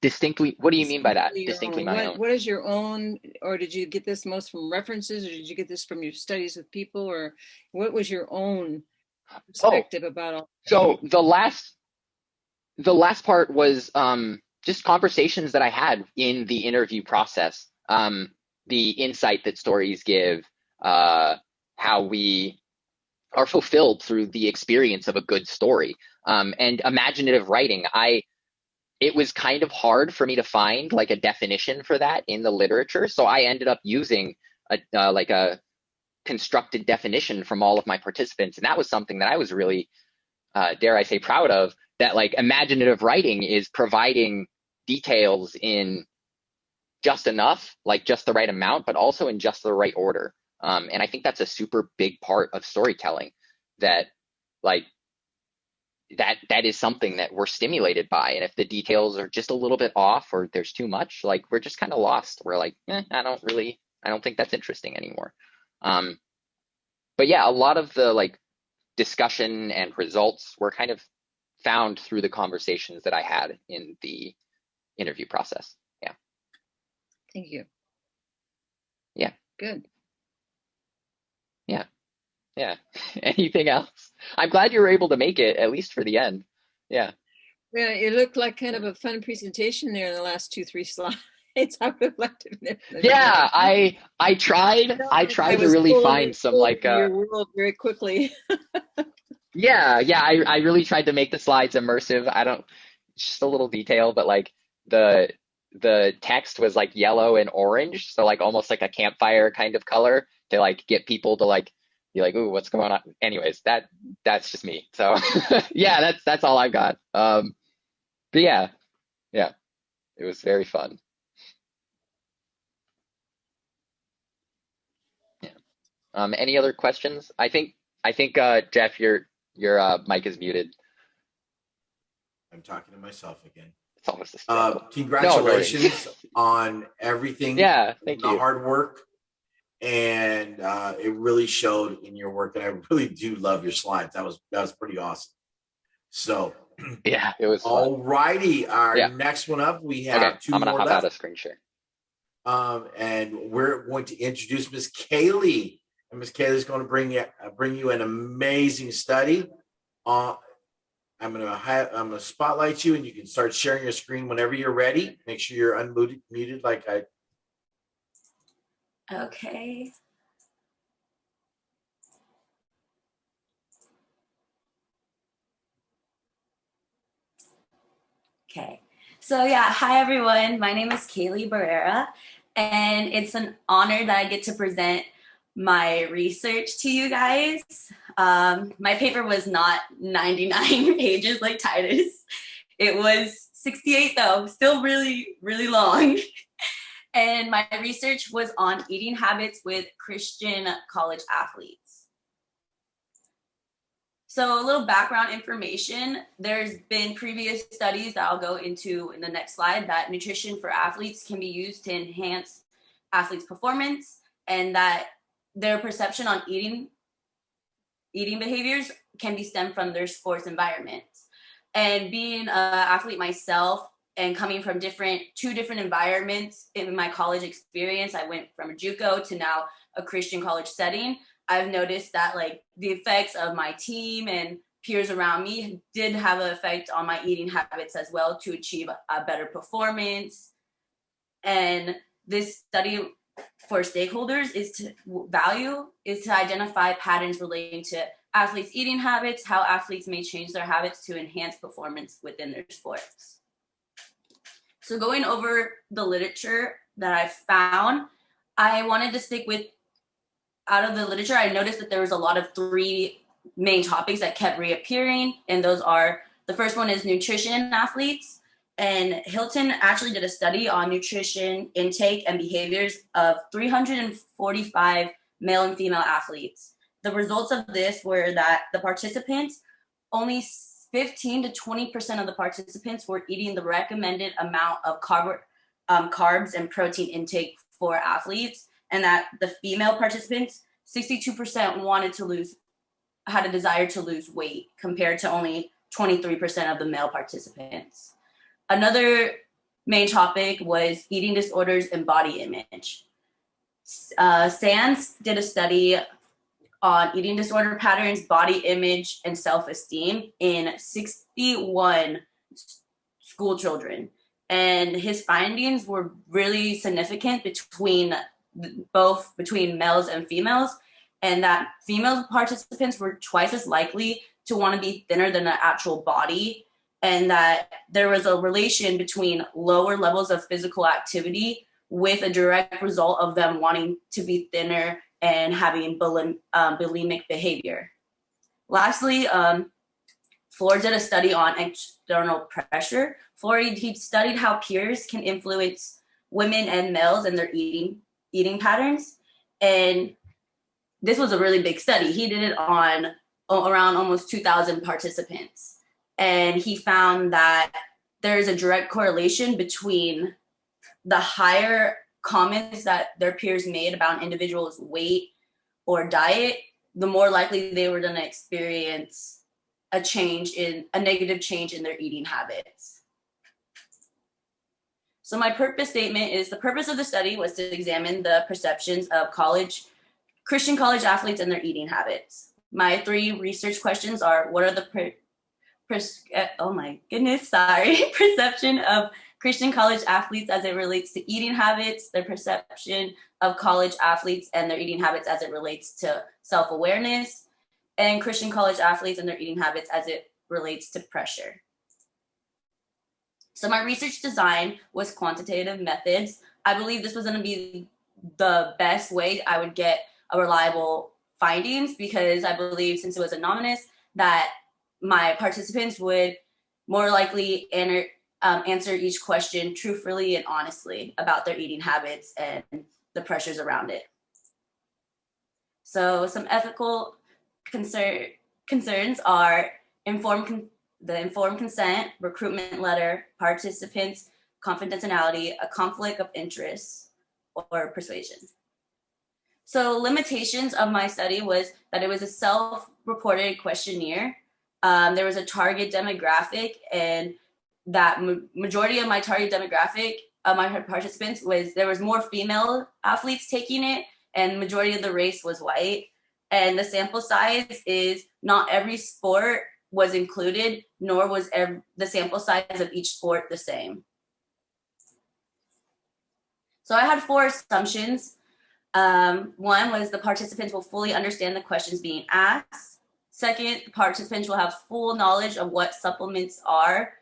Distinctly, what do you mean by that? Distinctly my own. What is your own, or did you get this most from references, or did you get this from your studies with people, or what was your own perspective about all that? So the last part was just conversations that I had in the interview process. The insight that stories give, how we are fulfilled through the experience of a good story, and imaginative writing. It was kind of hard for me to find a definition for that in the literature, so I ended up using a constructed definition from all of my participants, and that was something that I was really, dare I say, proud of. That imaginative writing is providing details in just enough, just the right amount, but also in just the right order. And I think that's a super big part of storytelling, that that is something that we're stimulated by. And if the details are just a little bit off, or there's too much, we're just kind of lost. We're I don't think that's interesting anymore. But yeah, a lot of the discussion and results were kind of found through the conversations that I had in the interview process. Yeah. Thank you. Yeah. Good. Yeah. Yeah. Anything else? I'm glad you were able to make it, at least for the end. Yeah. Yeah, it looked like kind of a fun presentation there in the last 2-3 slides. I would like to. Yeah, I tried to really find some your world very quickly. Yeah, I really tried to make the slides immersive. Just a little detail, but the text was yellow and orange, so almost like a campfire kind of color, to get people to be ooh, what's going on? Anyways, that's just me. So yeah, that's all I've got. But yeah, it was very fun. Yeah. Any other questions? I think Jeff, your mic is muted. I'm talking to myself again. It's almost a struggle. Congratulations on everything. Yeah, thank you. The hard work, and it really showed in your work. And I really do love your slides. That was pretty awesome. So yeah, it was. All righty, our next one up, we have two more left. I'm gonna hop out of screen share. And we're going to introduce Miss Kaylee, and Miss Kaylee is going to bring you an amazing study. I'm gonna spotlight you, and you can start sharing your screen whenever you're ready. Make sure you're unmuted like I. Okay. Okay. So yeah, hi everyone. My name is Kaylee Barrera, and it's an honor that I get to present my research to you guys. My paper was not 99 pages like Titus. It was 68 though, still really, really long. And my research was on eating habits with Christian college athletes. So a little background information, there's been previous studies that I'll go into in the next slide that nutrition for athletes can be used to enhance athletes' performance, and that their perception on eating behaviors can be stemmed from their sports environments. And being an athlete myself and coming from two different environments in my college experience, I went from a JUCO to now a Christian college setting. I've noticed that like the effects of my team and peers around me did have an effect on my eating habits as well to achieve a better performance. And this study for stakeholders is to identify patterns relating to athletes' eating habits, how athletes may change their habits to enhance performance within their sports. So going over the literature that I found, I wanted to stick with, out of the literature, I noticed that there was a lot of 3 main topics that kept reappearing. And those are, the first one is nutrition in athletes. And Hilton actually did a study on nutrition intake and behaviors of 345 male and female athletes. The results of this were that the participants, only 15 to 20% of the participants were eating the recommended amount of carbs and protein intake for athletes, and that the female participants, 62% had a desire to lose weight, compared to only 23% of the male participants. Another main topic was eating disorders and body image. SANS did a study on eating disorder patterns, body image, and self-esteem in 61 school children. And his findings were really significant between males and females, and that female participants were twice as likely to want to be thinner than the actual body, and that there was a relation between lower levels of physical activity with a direct result of them wanting to be thinner and having bulimic behavior. Lastly, Floor did a study on external pressure. Floor, he studied how peers can influence women and males and their eating patterns. And this was a really big study. He did it on around almost 2,000 participants. And he found that there's a direct correlation between the higher comments that their peers made about an individual's weight or diet, the more likely they were going to experience a negative change in their eating habits. So my purpose statement is, the purpose of the study was to examine the perceptions of Christian college athletes and their eating habits. My 3 research questions are, what are the perception of Christian college athletes as it relates to eating habits, their perception of college athletes and their eating habits as it relates to self-awareness, and Christian college athletes and their eating habits as it relates to pressure. So my research design was quantitative methods. I believe this was going to be the best way I would get a reliable findings, because I believe, since it was anonymous, that my participants would more likely answer each question truthfully and honestly about their eating habits and the pressures around it. So some ethical concerns are the informed consent, recruitment letter, participants' confidentiality, a conflict of interest, or persuasion. So limitations of my study was that it was a self-reported questionnaire. There was a target demographic, and that majority of my target demographic of my participants there was more female athletes taking it, and majority of the race was white. And the sample size is not every sport was included, nor was the sample size of each sport the same. So I had 4 assumptions. One was the participants will fully understand the questions being asked. Second, the participants will have full knowledge of what supplements are.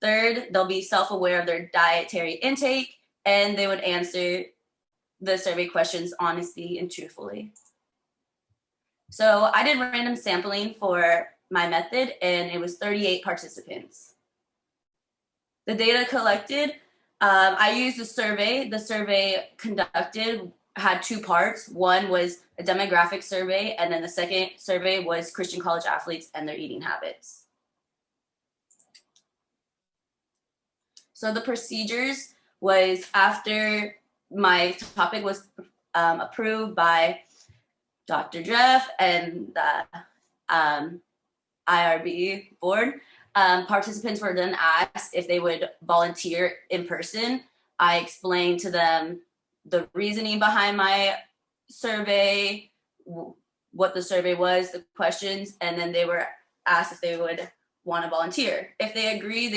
Third, they'll be self-aware of their dietary intake, and they would answer the survey questions honestly and truthfully. So I did random sampling for my method, and it was 38 participants. The data collected I used a survey. The survey conducted had two parts. One was a demographic survey, and then the second survey was Christian college athletes and their eating habits. So the procedures was after my topic was approved by Dr. Jeff and the IRB board, participants were then asked if they would volunteer in person. I explained to them the reasoning behind my survey, what the survey was, the questions, and then they were asked if they would want to volunteer. If they agreed,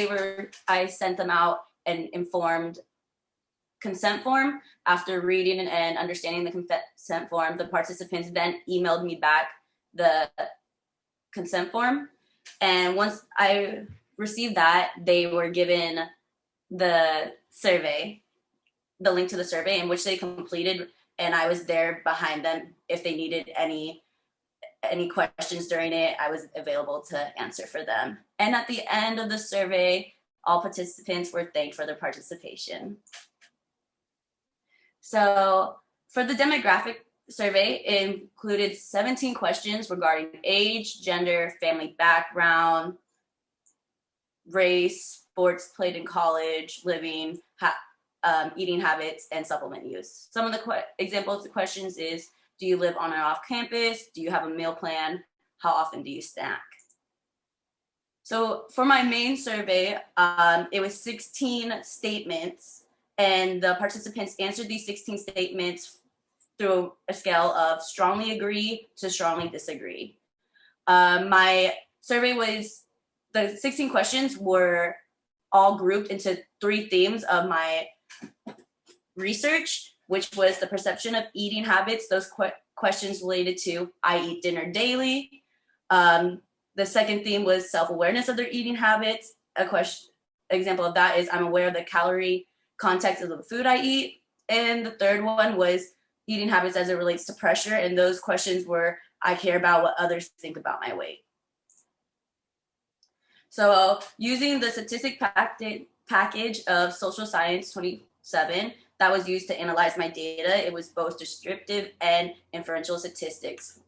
I sent them out an informed consent form. After reading and understanding the consent form, the participants then emailed me back the consent form. And once I received that, they were given the survey, the link to the survey in which they completed, and I was there behind them. If they needed any questions during it, I was available to answer for them. And at the end of the survey, all participants were thanked for their participation. So for the demographic survey, it included 17 questions regarding age, gender, family background, race, sports played in college, living, eating habits, and supplement use. Some of the examples of questions is, do you live on or off campus? Do you have a meal plan? How often do you snack? So for my main survey, it was 16 statements, and the participants answered these 16 statements through a scale of strongly agree to strongly disagree. My survey the 16 questions were all grouped into 3 themes of my research, which was the perception of eating habits. Those questions related to, I eat dinner daily. The second theme was self-awareness of their eating habits. Example of that is, I'm aware of the calorie context of the food I eat. And the third one was eating habits as it relates to pressure. And those questions were, I care about what others think about my weight. So using the statistic package of Social Science 27 that was used to analyze my data, it was both descriptive and inferential statistics.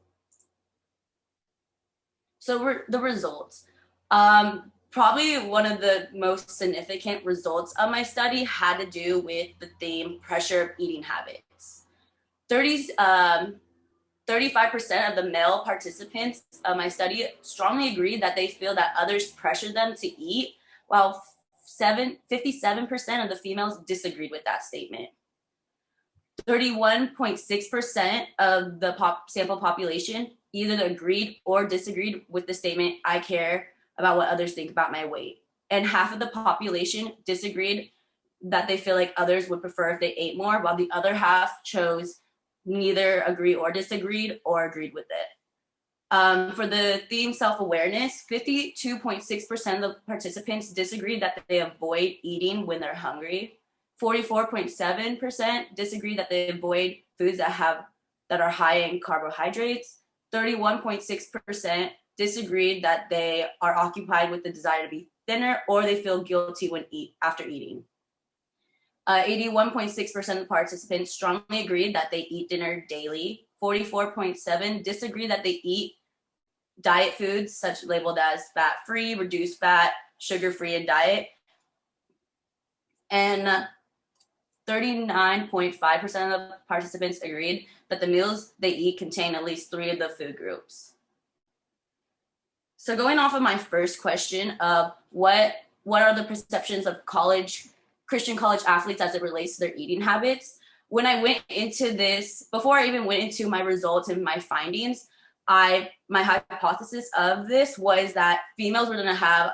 So the results. Probably one of the most significant results of my study had to do with the theme pressure of eating habits. 35% of the male participants of my study strongly agreed that they feel that others pressure them to eat, while 57% of the females disagreed with that statement. 31.6% of the sample population either agreed or disagreed with the statement, I care about what others think about my weight. And half of the population disagreed that they feel like others would prefer if they ate more, while the other half chose neither agree or disagreed or agreed with it. For the theme self-awareness, 52.6% of the participants disagreed that they avoid eating when they're hungry. 44.7% disagree that they avoid foods that are high in carbohydrates. 31.6% disagreed that they are occupied with the desire to be thinner, or they feel guilty after eating. 81.6% of the participants strongly agreed that they eat dinner daily. 44.7% disagree that they eat diet foods, such labeled as fat-free, reduced fat, sugar-free, and diet. And 39.5% of the participants agreed that the meals they eat contain at least 3 of the food groups. So going off of my first question of what are the perceptions of Christian college athletes as it relates to their eating habits, when I went into this, before I even went into my results and my findings, my hypothesis of this was that females were going to have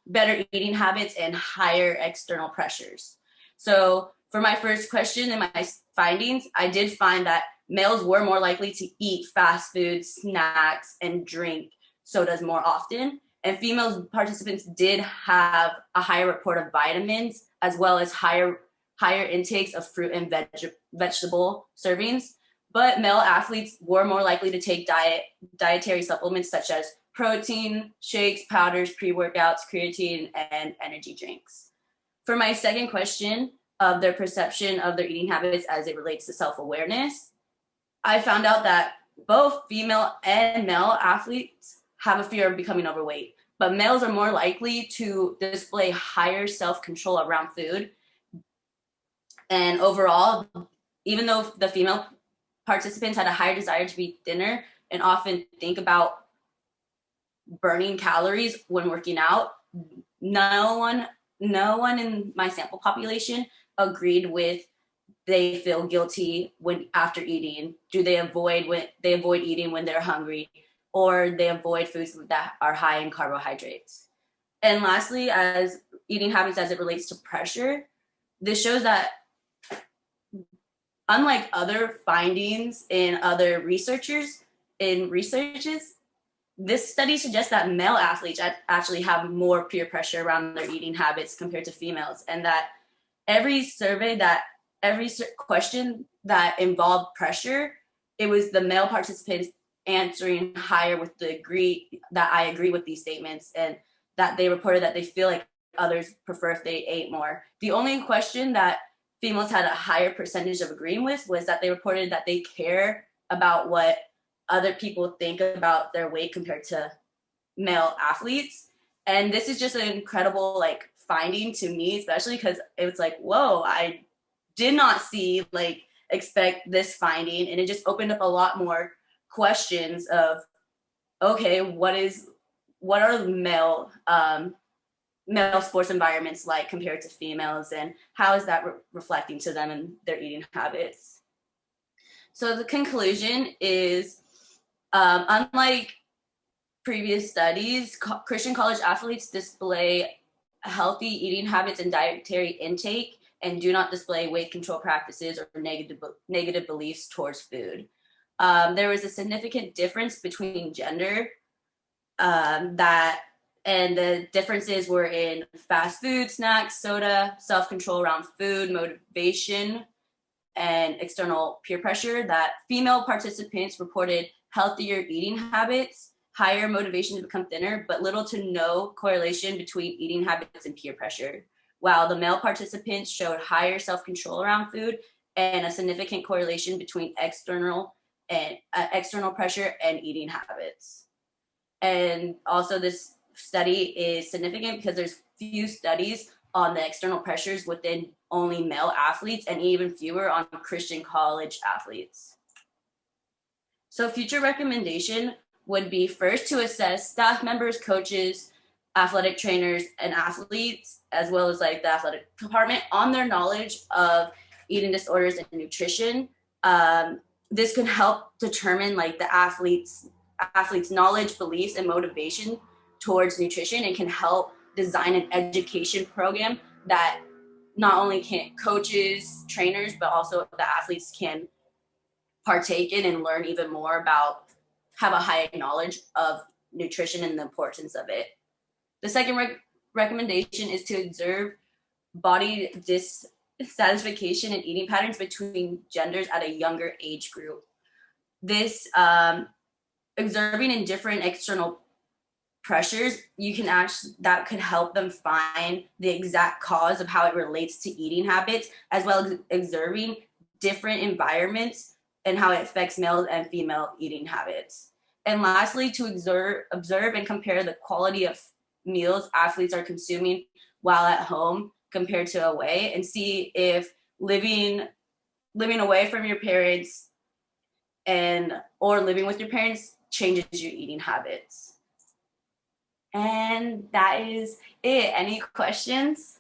better eating habits and higher external pressures. So for my first question and my findings, I did find that males were more likely to eat fast food, snacks, and drink sodas more often. And female participants did have a higher report of vitamins, as well as higher intakes of fruit and vegetable servings. But male athletes were more likely to take dietary supplements such as protein, shakes, powders, pre-workouts, creatine, and energy drinks. For my second question of their perception of their eating habits as it relates to self-awareness, I found out that both female and male athletes have a fear of becoming overweight, but males are more likely to display higher self-control around food. And overall, even though the female participants had a higher desire to be thinner and often think about burning calories when working out, no one in my sample population agreed with they feel guilty when after eating. Do they avoid eating when they're hungry, or they avoid foods that are high in carbohydrates? And lastly, as eating habits as it relates to pressure, this shows that unlike other findings in other researches, this study suggests that male athletes actually have more peer pressure around their eating habits compared to females, and that every question that involved pressure, it was the male participants answering higher with the I agree with these statements, and that they reported that they feel like others prefer if they ate more. The only question that females had a higher percentage of agreeing with was that they reported that they care about what other people think about their weight compared to male athletes. And this is just an incredible finding to me, especially because it was like, whoa, I did not expect this finding. And it just opened up a lot more questions of, okay, what are male sports environments like compared to females, and how is that reflecting to them and their eating habits? So the conclusion is, unlike previous studies, Christian college athletes display healthy eating habits and dietary intake and do not display weight control practices or negative beliefs towards food. There was a significant difference between gender, and the differences were in fast food, snacks, soda, self-control around food, motivation, and external peer pressure. That female participants reported healthier eating habits, higher motivation to become thinner, but little to no correlation between eating habits and peer pressure, while the male participants showed higher self-control around food and a significant correlation between external pressure and eating habits. And also this study is significant because there's few studies on the external pressures within only male athletes and even fewer on Christian college athletes. So future recommendation would be first to assess staff members, coaches, athletic trainers, and athletes, as well as the athletic department on their knowledge of eating disorders and nutrition. This can help determine the athletes' knowledge, beliefs, and motivation towards nutrition, and can help design an education program that not only can coaches, trainers, but also the athletes can partake in and learn even more about, have a high knowledge of nutrition and the importance of it. The second recommendation is to observe body dissatisfaction and eating patterns between genders at a younger age group. This observing in different external pressures, that could help them find the exact cause of how it relates to eating habits, as well as observing different environments and how it affects male and female eating habits. And lastly, to observe and compare the quality of meals athletes are consuming while at home compared to away, and see if living away from your parents or living with your parents changes your eating habits. And that is it. Any questions?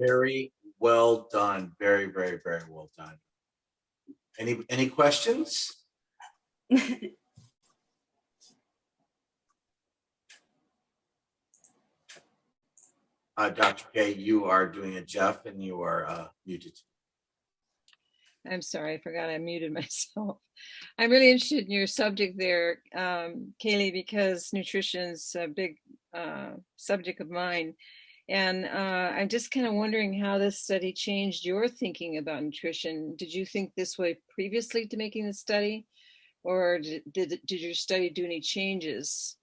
Very well done. Very, very, very well done. Any questions? Dr. K, you are doing a Jeff and you are muted. I'm sorry, I forgot I muted myself. I'm really interested in your subject there, Kaylee, because nutrition's a big subject of mine. And I'm just kind of wondering how this study changed your thinking about nutrition. Did you think this way previously to making the study? or did your study do any changes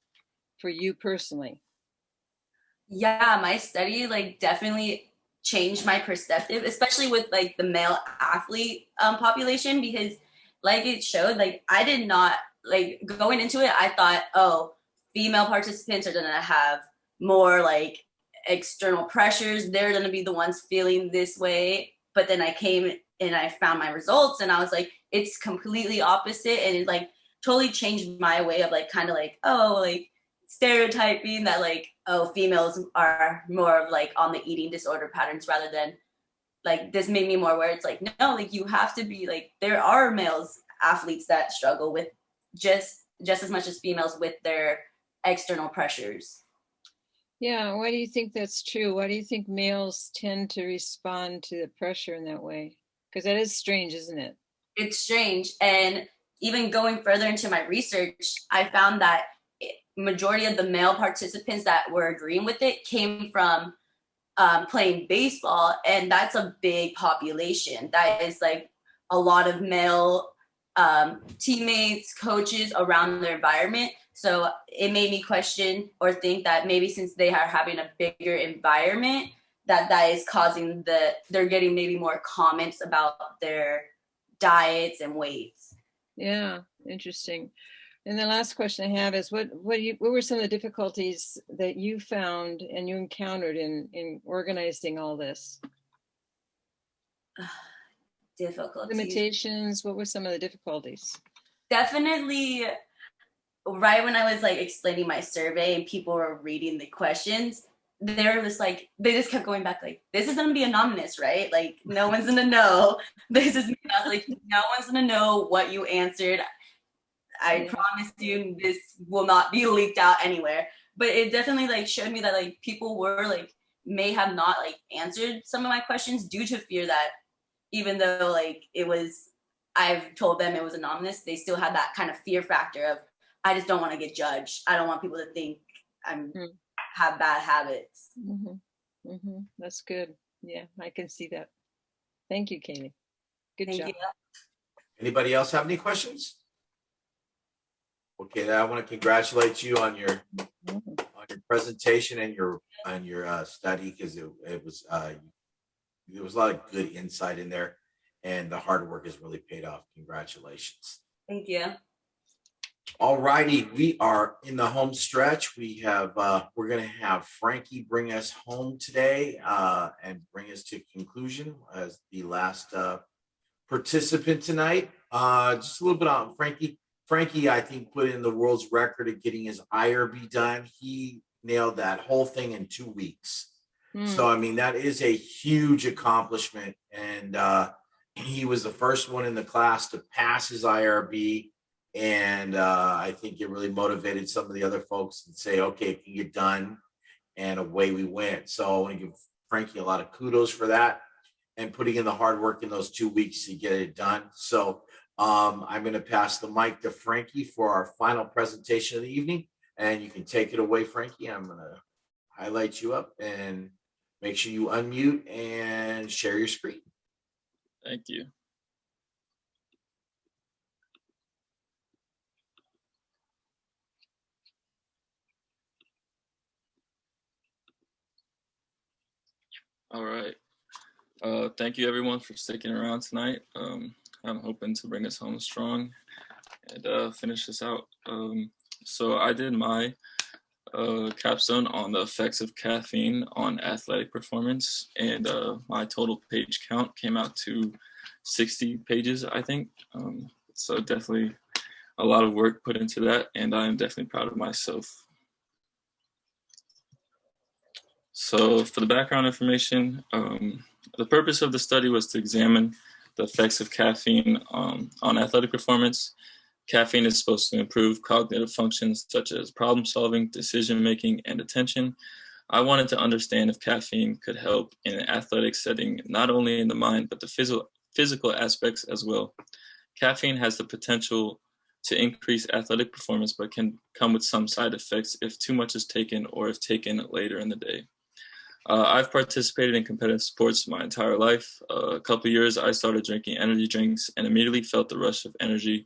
for you personally? Yeah, my study like definitely changed my perspective, especially with like the male athlete population, because like it showed, like I did not like going into it, I thought, oh, female participants are gonna have more like external pressures. They're gonna be the ones feeling this way. But then I came and I found my results and I was like, it's completely opposite. And it like totally changed my way of like kind of like, oh, like stereotyping that like, oh, females are more of like on the eating disorder patterns rather than like this made me more where it's like, no, like you have to be like, there are males athletes that struggle with just as much as females with their external pressures. Yeah, why do you think that's true? Why do you think males tend to respond to the pressure in that way? Because that is strange, isn't it? It's strange. And even going further into my research, I found that majority of the male participants that were agreeing with it came from playing baseball, and that's a big population. That is like a lot of male teammates, coaches around their environment. So it made me question or think that maybe since they are having a bigger environment, that is causing they're getting maybe more comments about their diets and weights. Yeah, interesting. And the last question I have is, what were some of the difficulties that you found and you encountered in organizing all this? Difficulties. Limitations. What were some of the difficulties? Definitely, right when I was like explaining my survey and people were reading the questions, they're just like, they just kept going back like, this is gonna be anonymous, right? Like no one's gonna know. This is me. I was like, no one's gonna know what you answered. I promise you this will not be leaked out anywhere. But it definitely like showed me that like people were like may have not like answered some of my questions due to fear that even though like it was, I've told them it was anonymous, they still had that kind of fear factor of, I just don't want to get judged. I don't want people to think I'm have bad habits. Mm-hmm. Mm-hmm. That's good. Yeah, I can see that. Thank you, Kaylee. Good job. You. Anybody else have any questions? Okay, I want to congratulate you on your presentation and your study, because it was there was a lot of good insight in there, and the hard work has really paid off. Congratulations. Thank you. All righty, we are in the home stretch. We have we're going to have Frankie bring us home today and bring us to conclusion as the last participant tonight. Just a little bit on Frankie. Frankie, I think, put in the world's record of getting his IRB done. He nailed that whole thing in 2 weeks. So, I mean, that is a huge accomplishment. And he was the first one in the class to pass his IRB. And I think it really motivated some of the other folks to say, okay, it can get done. And away we went. So I want to give Frankie a lot of kudos for that and putting in the hard work in those 2 weeks to get it done. So I'm going to pass the mic to Frankie for our final presentation of the evening. And you can take it away, Frankie. I'm going to highlight you up and make sure you unmute and share your screen. Thank you. All right. Thank you, everyone, for sticking around tonight. I'm hoping to bring us home strong and finish this out. So I did my capstone on the effects of caffeine on athletic performance, and my total page count came out to 60 pages, I think. So definitely a lot of work put into that, and I am definitely proud of myself. So for the background information, the purpose of the study was to examine the effects of caffeine on athletic performance. Caffeine is supposed to improve cognitive functions such as problem solving, decision making, and attention. I wanted to understand if caffeine could help in an athletic setting, not only in the mind, but the physical aspects as well. Caffeine has the potential to increase athletic performance, but can come with some side effects if too much is taken or if taken later in the day. I've participated in competitive sports my entire life. A couple years, I started drinking energy drinks and immediately felt the rush of energy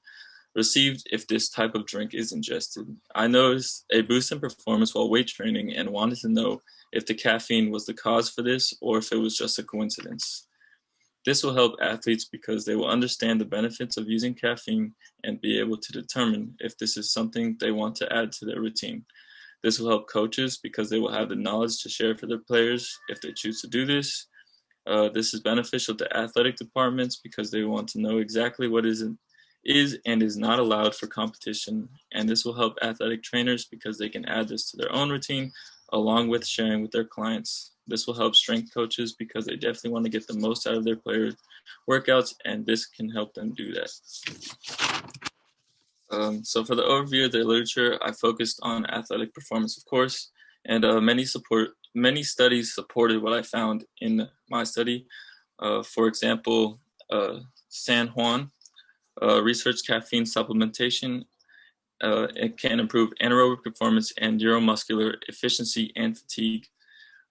received if this type of drink is ingested. I noticed a boost in performance while weight training and wanted to know if the caffeine was the cause for this or if it was just a coincidence. This will help athletes because they will understand the benefits of using caffeine and be able to determine if this is something they want to add to their routine. This will help coaches because they will have the knowledge to share for their players if they choose to do this. This is beneficial to athletic departments because they want to know exactly what is and is not allowed for competition. And this will help athletic trainers because they can add this to their own routine along with sharing with their clients. This will help strength coaches because they definitely want to get the most out of their players' workouts, and this can help them do that. So for the overview of the literature, I focused on athletic performance, of course, and many studies supported what I found in my study. For example, San Juan researched caffeine supplementation. It can improve anaerobic performance and neuromuscular efficiency and fatigue.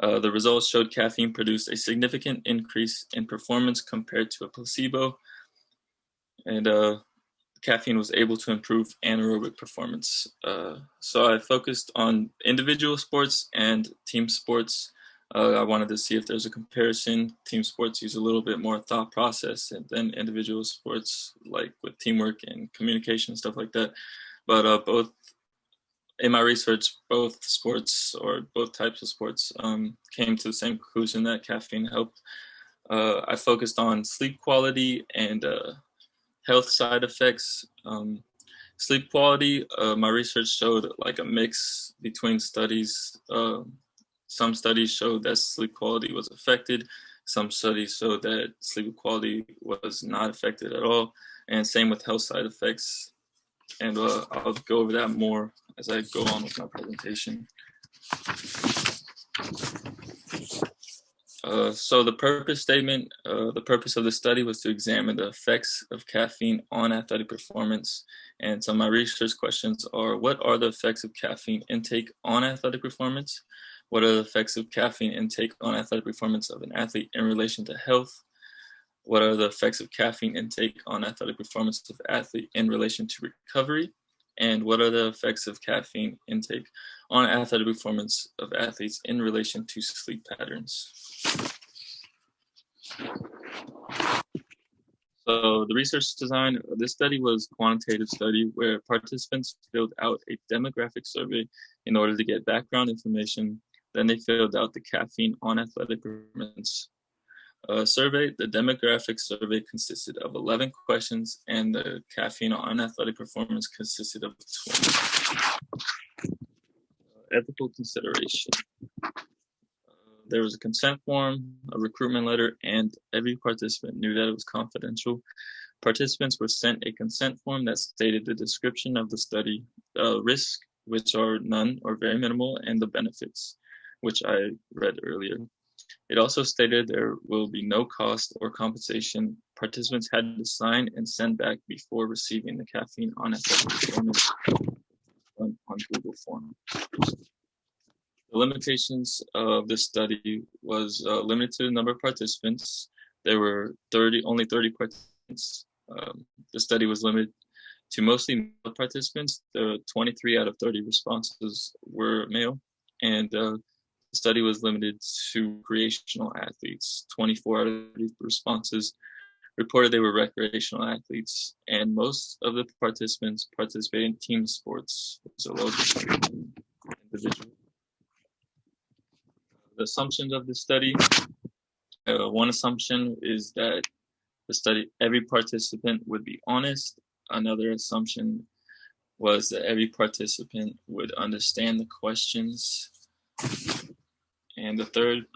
The results showed caffeine produced a significant increase in performance compared to a placebo, and caffeine was able to improve anaerobic performance. So I focused on individual sports and team sports. I wanted to see if there's a comparison. Team sports use a little bit more thought process than individual sports, like with teamwork and communication and stuff like that. But both in my research, both sports or both types of sports came to the same conclusion that caffeine helped. I focused on sleep quality and health side effects. Sleep quality, my research showed like a mix between studies. Some studies showed that sleep quality was affected. Some studies showed that sleep quality was not affected at all. And same with health side effects. And I'll go over that more as I go on with my presentation. So the purpose statement, the purpose of the study was to examine the effects of caffeine on athletic performance. And so my research questions are, what are the effects of caffeine intake on athletic performance? What are the effects of caffeine intake on athletic performance of an athlete in relation to health? What are the effects of caffeine intake on athletic performance of an athlete in relation to recovery? And what are the effects of caffeine intake on athletic performance of athletes in relation to sleep patterns? So the research design of this study was a quantitative study where participants filled out a demographic survey in order to get background information. Then they filled out the caffeine on athletic performance survey. The demographic survey consisted of 11 questions, and the caffeine on athletic performance consisted of 20. Ethical consideration. There was a consent form, a recruitment letter, and every participant knew that it was confidential. Participants were sent a consent form that stated the description of the study, risks, which are none or very minimal, and the benefits, which I read earlier. It also stated there will be no cost or compensation. Participants had to sign and send back before receiving the caffeine on athletic performance on Google Form. The limitations of this study was limited to the number of participants. There were only 30 participants. The study was limited to mostly male participants. 23 out of 30 responses were male, and the study was limited to recreational athletes. 24 out of 30 responses reported they were recreational athletes, and most of the participants participated in team sports, so low individual. The assumptions of the study. One assumption is that every participant would be honest. Another assumption was that every participant would understand the questions. And the third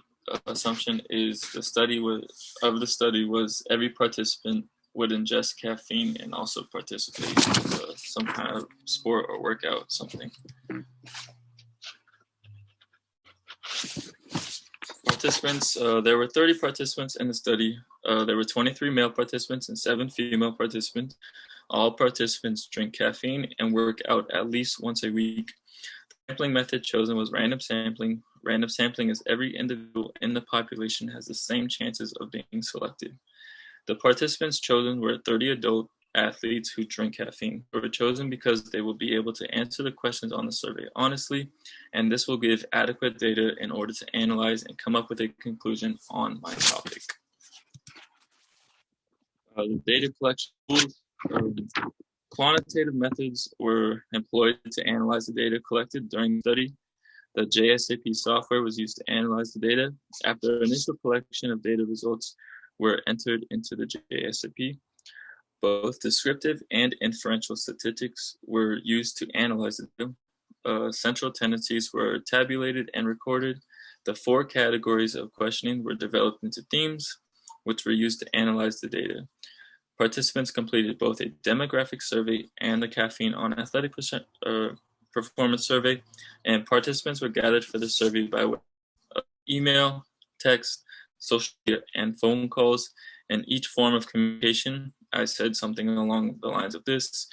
assumption is the study was every participant would ingest caffeine and also participate in some kind of sport or workout, something. Participants, there were 30 participants in the study. There were 23 male participants and 7 female participants. All participants drink caffeine and work out at least once a week. The sampling method chosen was random sampling. Random sampling is every individual in the population has the same chances of being selected. The participants chosen were 30 adult athletes who drink caffeine. They were chosen because they will be able to answer the questions on the survey honestly, and this will give adequate data in order to analyze and come up with a conclusion on my topic. The data collection tools. Quantitative methods were employed to analyze the data collected during the study. The JSAP software was used to analyze the data. After initial collection of data, results were entered into the JSAP. Both descriptive and inferential statistics were used to analyze the data. Central tendencies were tabulated and recorded. The 4 categories of questioning were developed into themes, which were used to analyze the data. Participants completed both a demographic survey and the caffeine on athletic performance survey, and participants were gathered for the survey by way of email, text, social media, and phone calls. In each form of communication, I said something along the lines of this: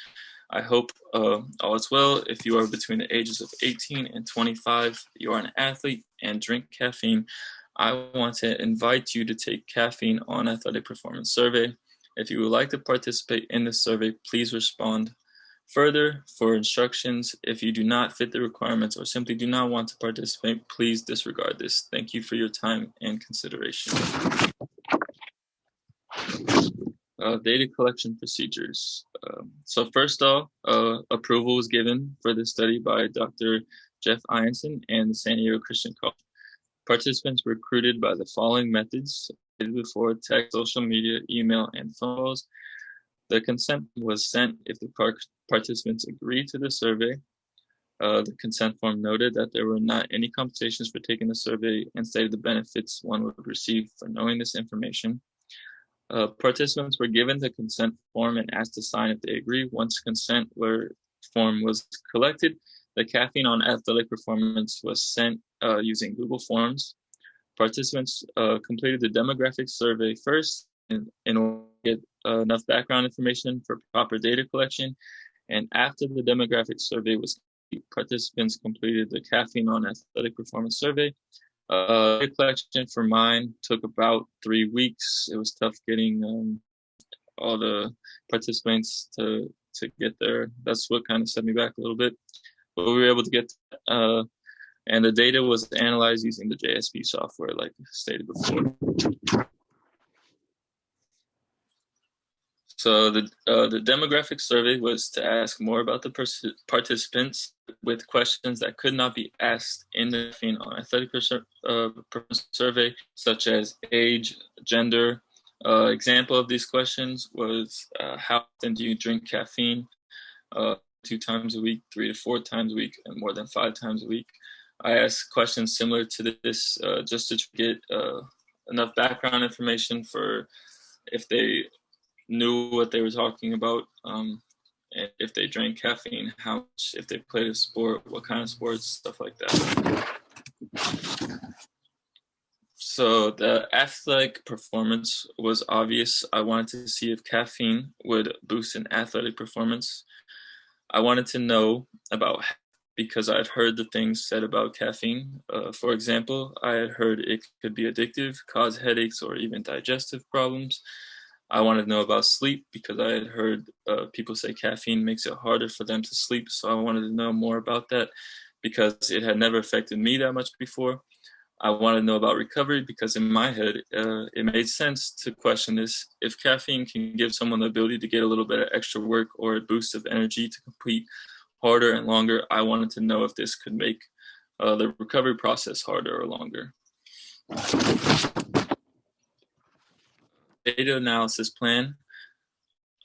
I hope all is well. If you are between the ages of 18 and 25, you are an athlete and drink caffeine, I want to invite you to take caffeine on athletic performance survey. If you would like to participate in this survey, please respond. Further, for instructions, if you do not fit the requirements or simply do not want to participate, please disregard this. Thank you for your time and consideration. Data collection procedures. So first off, approval was given for this study by Dr. Jeff Ianson and the San Diego Christian College. Participants were recruited by the following methods before: text, social media, email, and phone calls. The consent was sent if the participants agreed to the survey. The consent form noted that there were not any compensations for taking the survey and stated the benefits one would receive for knowing this information. Participants were given the consent form and asked to sign if they agree. Once consent form was collected, the caffeine on athletic performance was sent using Google Forms. Participants completed the demographic survey first in order to get enough background information for proper data collection. And after the demographic survey was complete, participants completed the caffeine on athletic performance survey. Data collection for mine took about 3 weeks. It was tough getting all the participants to get there. That's what kind of set me back a little bit. But we were able to get, and the data was analyzed using the JSP software, like stated before. So the demographic survey was to ask more about the participants with questions that could not be asked in the caffeine on athletic survey, such as age, gender. Example of these questions was how often do you drink caffeine? 2 times a week, 3 to 4 times a week, and more than 5 times a week. I asked questions similar to this just to get enough background information for if they knew what they were talking about, and if they drank caffeine, how much, if they played a sport, what kind of sports, stuff like that. So the athletic performance was obvious. I wanted to see if caffeine would boost an athletic performance. I wanted to know about, because I had heard the things said about caffeine. For example, I had heard it could be addictive, cause headaches, or even digestive problems. I wanted to know about sleep because I had heard people say caffeine makes it harder for them to sleep. So I wanted to know more about that because it had never affected me that much before. I wanted to know about recovery because in my head, it made sense to question this. If caffeine can give someone the ability to get a little bit of extra work or a boost of energy to complete harder and longer, I wanted to know if this could make the recovery process harder or longer. Data analysis plan.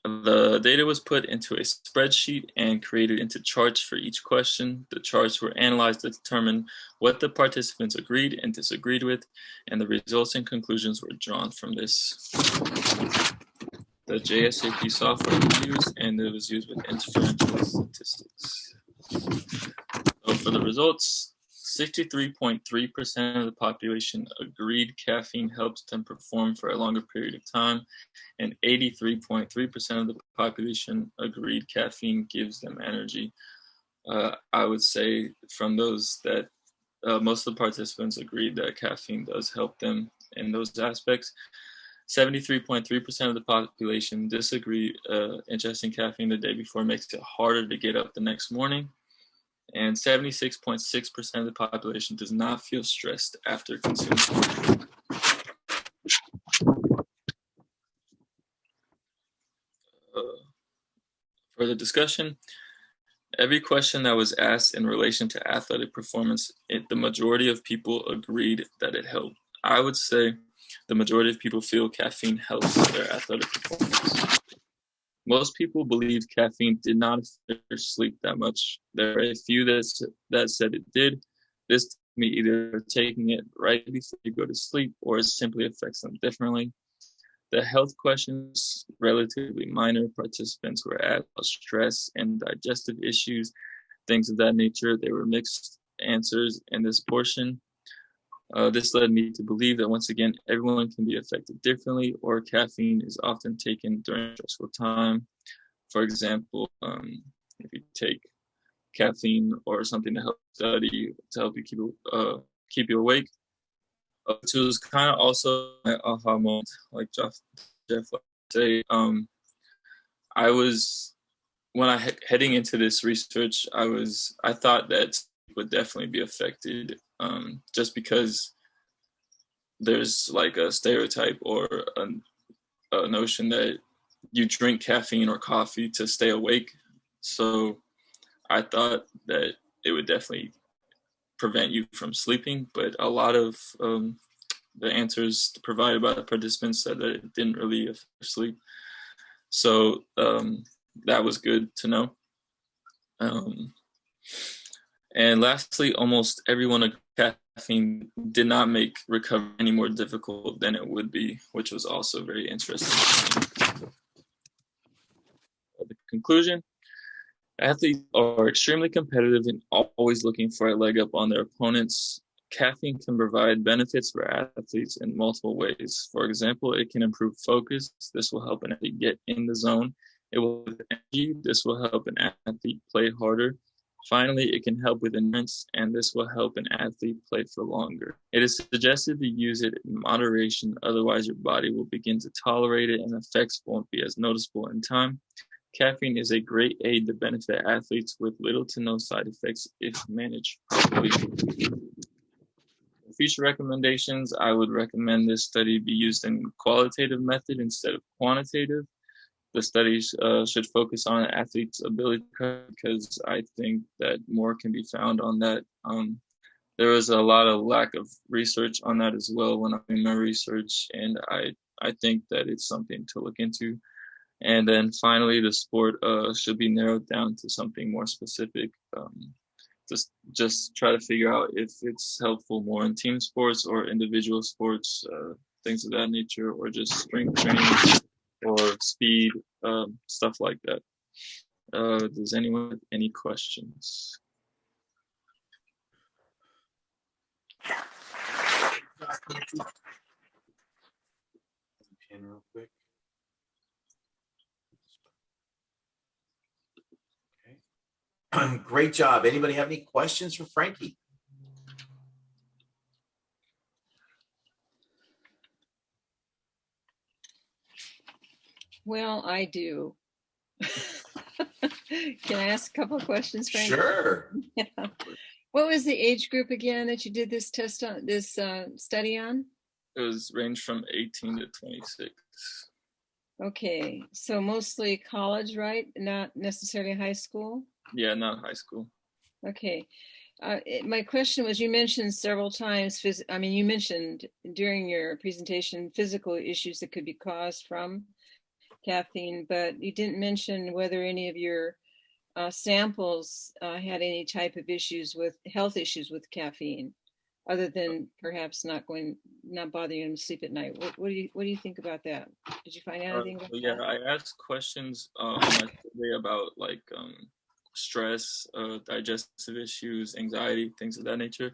The data was put into a spreadsheet and created into charts for each question. The charts were analyzed to determine what the participants agreed and disagreed with, and the results and conclusions were drawn from this. The JSAP software was used, and it was used with inferential statistics. So for the results, 63.3% of the population agreed caffeine helps them perform for a longer period of time, and 83.3% of the population agreed caffeine gives them energy. I would say from those that most of the participants agreed that caffeine does help them in those aspects. 73.3% of the population disagree ingesting caffeine the day before makes it harder to get up the next morning. And 76.6% of the population does not feel stressed after consuming. For the discussion, every question that was asked in relation to athletic performance, the majority of people agreed that it helped. I would say the majority of people feel caffeine helps their athletic performance. Most people believed caffeine did not affect their sleep that much. There are a few that said it did. This to me either taking it right before you go to sleep or it simply affects them differently. The health questions, relatively minor. Participants were asked about stress and digestive issues, things of that nature. They were mixed answers in this portion. This led me to believe that once again, everyone can be affected differently, or caffeine is often taken during a stressful time. For example, if you take caffeine or something to help study, to help you keep you awake, which was kind of also my aha moment, like Jeff say. I was, when I heading into this research, I thought that would definitely be affected, just because there's like a stereotype or a notion that you drink caffeine or coffee to stay awake. So I thought that it would definitely prevent you from sleeping, but a lot of the answers provided by the participants said that it didn't really affect sleep. So that was good to know. And lastly, almost everyone agreed caffeine did not make recovery any more difficult than it would be, which was also very interesting. The conclusion: athletes are extremely competitive and always looking for a leg up on their opponents. Caffeine can provide benefits for athletes in multiple ways. For example, it can improve focus. This will help an athlete get in the zone. It will have energy. This will help an athlete play harder. Finally, it can help with endurance, and this will help an athlete play for longer. It is suggested to use it in moderation, otherwise your body will begin to tolerate it and effects won't be as noticeable in time. Caffeine is a great aid to benefit athletes with little to no side effects if managed properly. For future recommendations, I would recommend this study be used in qualitative method instead of quantitative. The studies should focus on athletes' ability because I think that more can be found on that. There was a lot of lack of research on that as well when I did my research, and I think that it's something to look into. And then finally, the sport should be narrowed down to something more specific. Just try to figure out if it's helpful more in team sports or individual sports, things of that nature, or just strength training or speed, stuff like that. Does anyone have any questions? Real quick. Okay. Great job. Anybody have any questions for Frankie? Well, I do. Can I ask a couple of questions, Frank? Sure. Yeah. What was the age group again that you did this test on, this study on? It was ranged from 18 to 26. Okay, so mostly college, right? Not necessarily high school? Yeah, not high school. Okay. My question was, you mentioned several times, you mentioned during your presentation physical issues that could be caused from caffeine, but you didn't mention whether any of your samples had any type of health issues with caffeine, other than perhaps not bothering them to sleep at night. What do you think about that? Did you find anything about yeah, that? I asked questions on my survey about like stress, digestive issues, anxiety, things of that nature,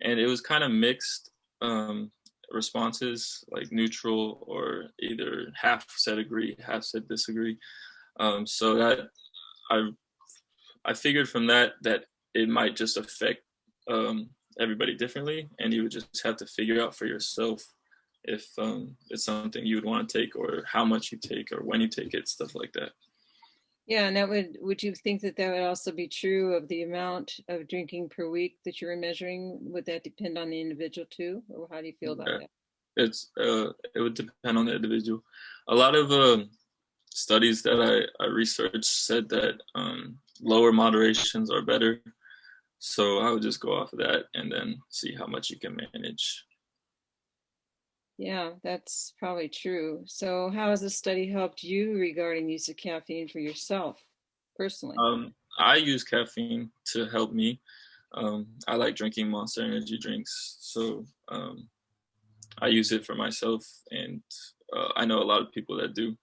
and it was kind of mixed responses, like neutral or either half said agree, half said disagree. So that I figured from that it might just affect everybody differently, and you would just have to figure out for yourself if it's something you would want to take, or how much you take, or when you take it, stuff like that. Yeah, and that would you think that that would also be true of the amount of drinking per week that you were measuring? Would that depend on the individual too, or how do you feel about that? It would depend on the individual. A lot of studies that I researched said that lower moderations are better. So I would just go off of that and then see how much you can manage. Yeah, that's probably true. So how has the study helped you regarding use of caffeine for yourself personally? I use caffeine to help me. I like drinking Monster energy drinks. So I use it for myself, and I know a lot of people that do.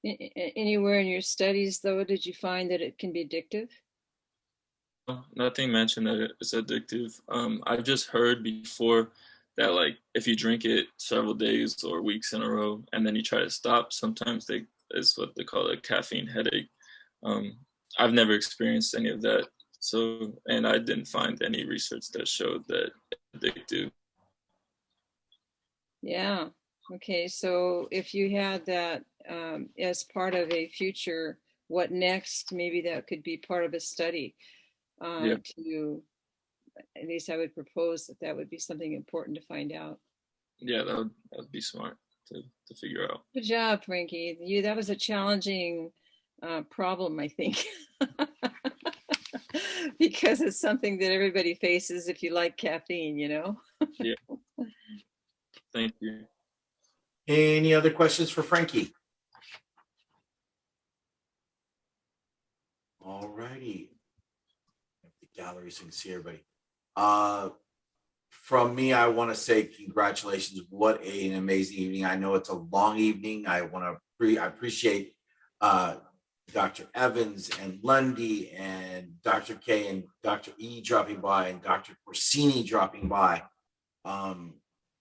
Anywhere in your studies, though, did you find that it can be addictive? Nothing mentioned that it's addictive. I've just heard before that, like, if you drink it several days or weeks in a row and then you try to stop, sometimes it's what they call a caffeine headache. I've never experienced any of that. So, and I didn't find any research that showed that it's addictive. Yeah. Okay. So if you had that as part of a future, what next? Maybe that could be part of a study. Yeah. At least I would propose that would be something important to find out. Yeah, that would be smart to figure out. Good job, Frankie. That was a challenging problem, I think, because it's something that everybody faces if you like caffeine, you know? Yeah. Thank you. Any other questions for Frankie? All righty. The gallery so you can see everybody. From me, I want to say congratulations. What an amazing evening. I know it's a long evening. I appreciate Dr. Evans and Lundy and Dr. K and Dr. E dropping by and Dr. Corsini dropping by.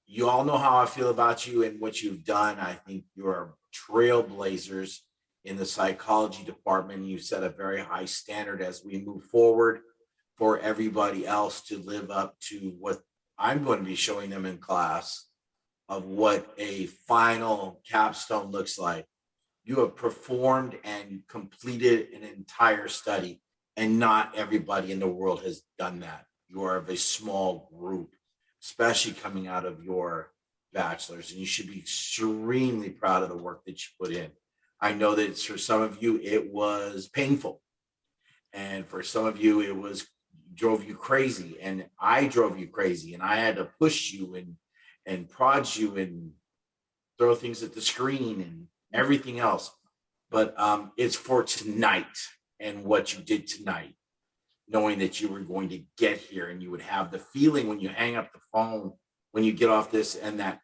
You all know how I feel about you and what you've done. I think you are trailblazers in the psychology department. You set a very high standard as we move forward for everybody else to live up to what I'm going to be showing them in class of what a final capstone looks like. You have performed and completed an entire study, and not everybody in the world has done that. You are of a small group, especially coming out of your bachelor's, and you should be extremely proud of the work that you put in. I know that for some of you, it was painful. And for some of you, it drove you crazy. And I drove you crazy. And I had to push you and prod you and throw things at the screen and everything else. But it's for tonight and what you did tonight, knowing that you were going to get here and you would have the feeling when you hang up the phone, when you get off this, and that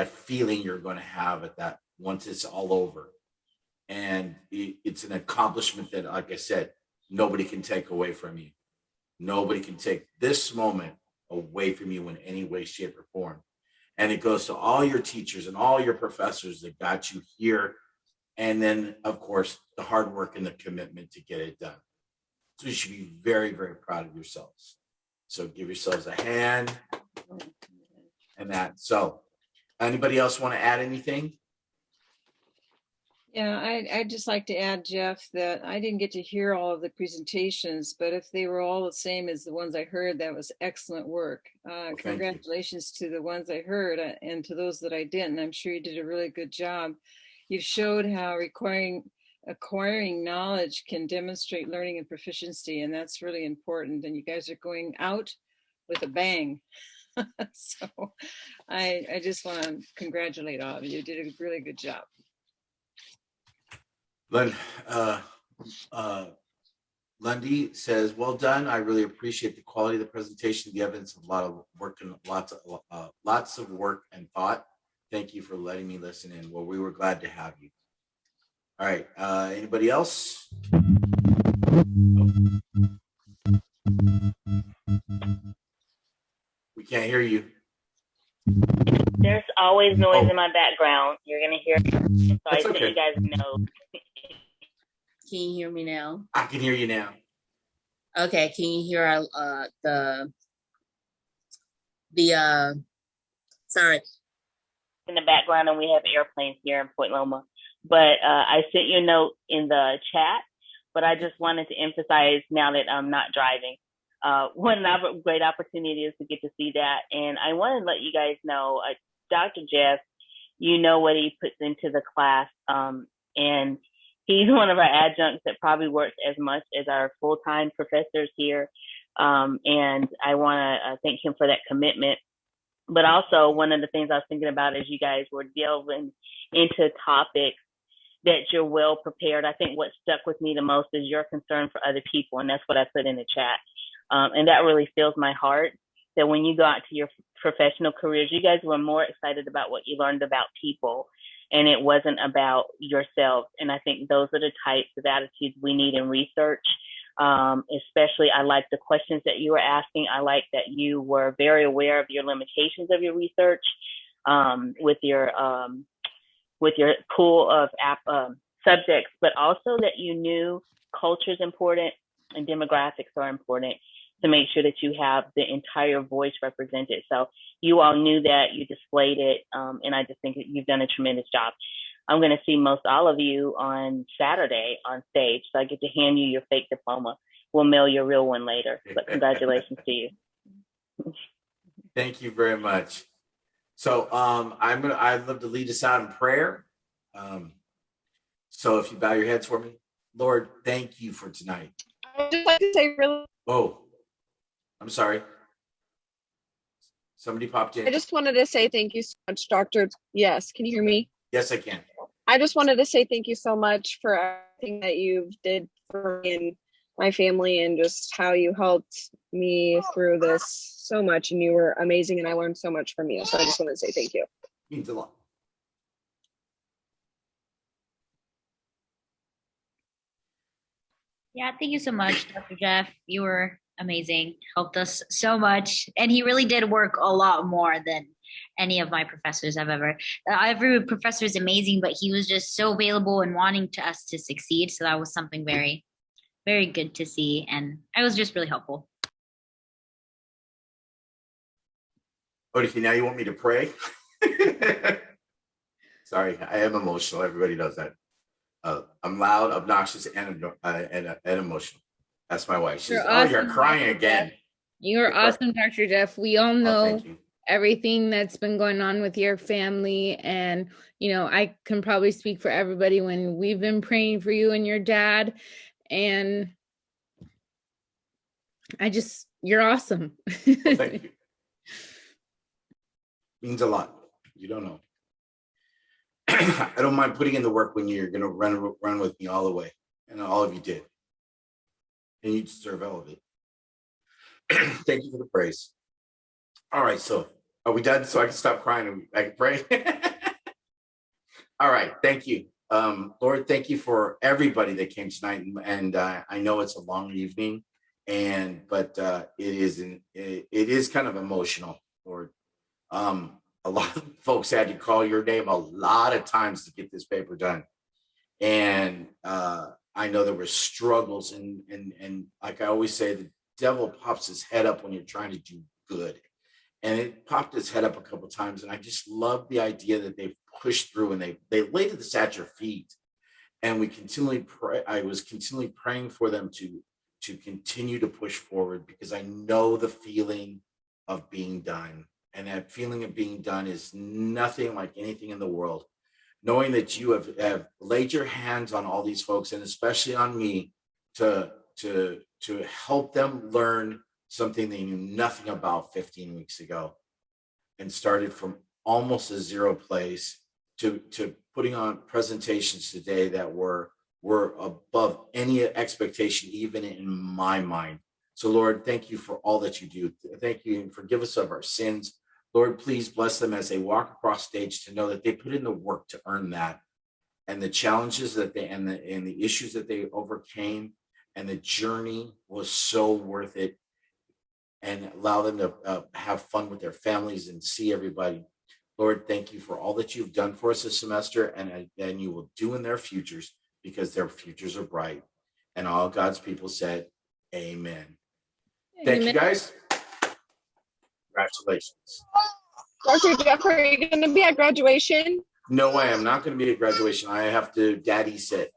feeling you're going to have at that once it's all over. And it's an accomplishment that, like I said, nobody can take away from you. Nobody can take this moment away from you in any way, shape, or form. And it goes to all your teachers and all your professors that got you here. And then, of course, the hard work and the commitment to get it done. So you should be very, very proud of yourselves. So give yourselves a hand and that. So anybody else want to add anything? Yeah, I'd just like to add, Jeff, that I didn't get to hear all of the presentations, but if they were all the same as the ones I heard, that was excellent work. Congratulations to the ones I heard and to those that I didn't. I'm sure you did a really good job. You've showed how acquiring knowledge can demonstrate learning and proficiency, and that's really important. And you guys are going out with a bang. So I just want to congratulate all of you. You did a really good job. Lundy says, well done. I really appreciate the quality of the presentation, the evidence of a lot of work and lots of work and thought. Thank you for letting me listen in. Well, we were glad to have you. All right. Anybody else? We can't hear you. There's always noise in my background. You're going to hear it. So That's I okay. think you guys know. Can you hear me now? I can hear you now. Okay, can you hear sorry. in the background, and we have airplanes here in Point Loma. But I sent you a note in the chat, but I just wanted to emphasize now that I'm not driving. What a great opportunity is to get to see that. And I want to let you guys know, Dr. Jeff, you know what he puts into the class. And he's one of our adjuncts that probably works as much as our full-time professors here. And I want to thank him for that commitment. But also, one of the things I was thinking about as you guys were delving into topics, that you're well prepared. I think what stuck with me the most is your concern for other people. And that's what I put in the chat. And that really fills my heart, that when you go out to your professional careers, you guys were more excited about what you learned about people, and it wasn't about yourself. And I think those are the types of attitudes we need in research. Especially, I like the questions that you were asking. I like that you were very aware of your limitations of your research, with your pool of subjects, but also that you knew culture is important and demographics are important to make sure that you have the entire voice represented. So you all knew that, you displayed it, and I just think you've done a tremendous job. I'm going to see most all of you on Saturday on stage, so I get to hand you your fake diploma. We'll mail your real one later, but congratulations to you. Thank you very much. So I'd love to lead us out in prayer. So if you bow your heads for me, Lord, thank you for tonight. I would just like to say really. Oh, I'm sorry. Somebody popped in. I just wanted to say thank you so much, Doctor. Yes, can you hear me? Yes, I can. I just wanted to say thank you so much for everything that you did for me and my family, and just how you helped me through this so much. And you were amazing, and I learned so much from you. So I just want to say thank you. Means a lot. Yeah, thank you so much, Dr. Jeff. You were amazing, helped us so much. And he really did work a lot more than any of my professors I've ever. Every professor is amazing, but he was just so available and wanting to us to succeed. So that was something very, very good to see. And I was just really helpful. Okay, now you want me to pray? Sorry, I am emotional. Everybody knows that. I'm loud, obnoxious, and emotional. That's my wife. She's, awesome, you're crying again. You're awesome, Dr. Jeff. We all know everything that's been going on with your family. And, you know, I can probably speak for everybody when we've been praying for you and your dad. And you're awesome. Well, thank you. Means a lot. You don't know. I don't mind putting in the work when you're going to run with me all the way. And all of you did. And you deserve all of it. Thank you for the praise. All right, so are we done? So I can stop crying and I can pray? All right, thank you. Lord, thank you for everybody that came tonight. And I know it's a long evening, but it is kind of emotional, Lord. A lot of folks had to call your name a lot of times to get this paper done. And I know there were struggles and like I always say, the devil pops his head up when you're trying to do good. And it popped its head up a couple of times. And I just love the idea that they pushed through and they laid this at your feet. And we continually pray. I was continually praying for them to continue to push forward, because I know the feeling of being done. And that feeling of being done is nothing like anything in the world. Knowing that you have laid your hands on all these folks, and especially on me, to help them learn something they knew nothing about 15 weeks ago, and started from almost a zero place to putting on presentations today that were above any expectation, even in my mind. So Lord, thank you for all that you do. Thank you, and forgive us of our sins. Lord, please bless them as they walk across stage, to know that they put in the work to earn that, and the challenges that and the issues that they overcame, and the journey was so worth it, and allow them to have fun with their families and see everybody. Lord, thank you for all that you've done for us this semester, and you will do in their futures, because their futures are bright. And all God's people said, amen. Thank you, guys. Congratulations. Dr. Jeff, are you going to be at graduation? No, I am not going to be at graduation. I have to daddy sit.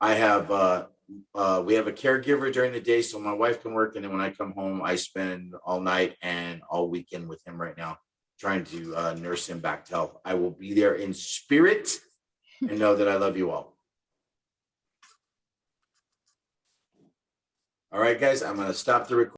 I have, we have a caregiver during the day so my wife can work. And then when I come home, I spend all night and all weekend with him right now, trying to nurse him back to health. I will be there in spirit and know that I love you all. All right, guys, I'm going to stop the recording.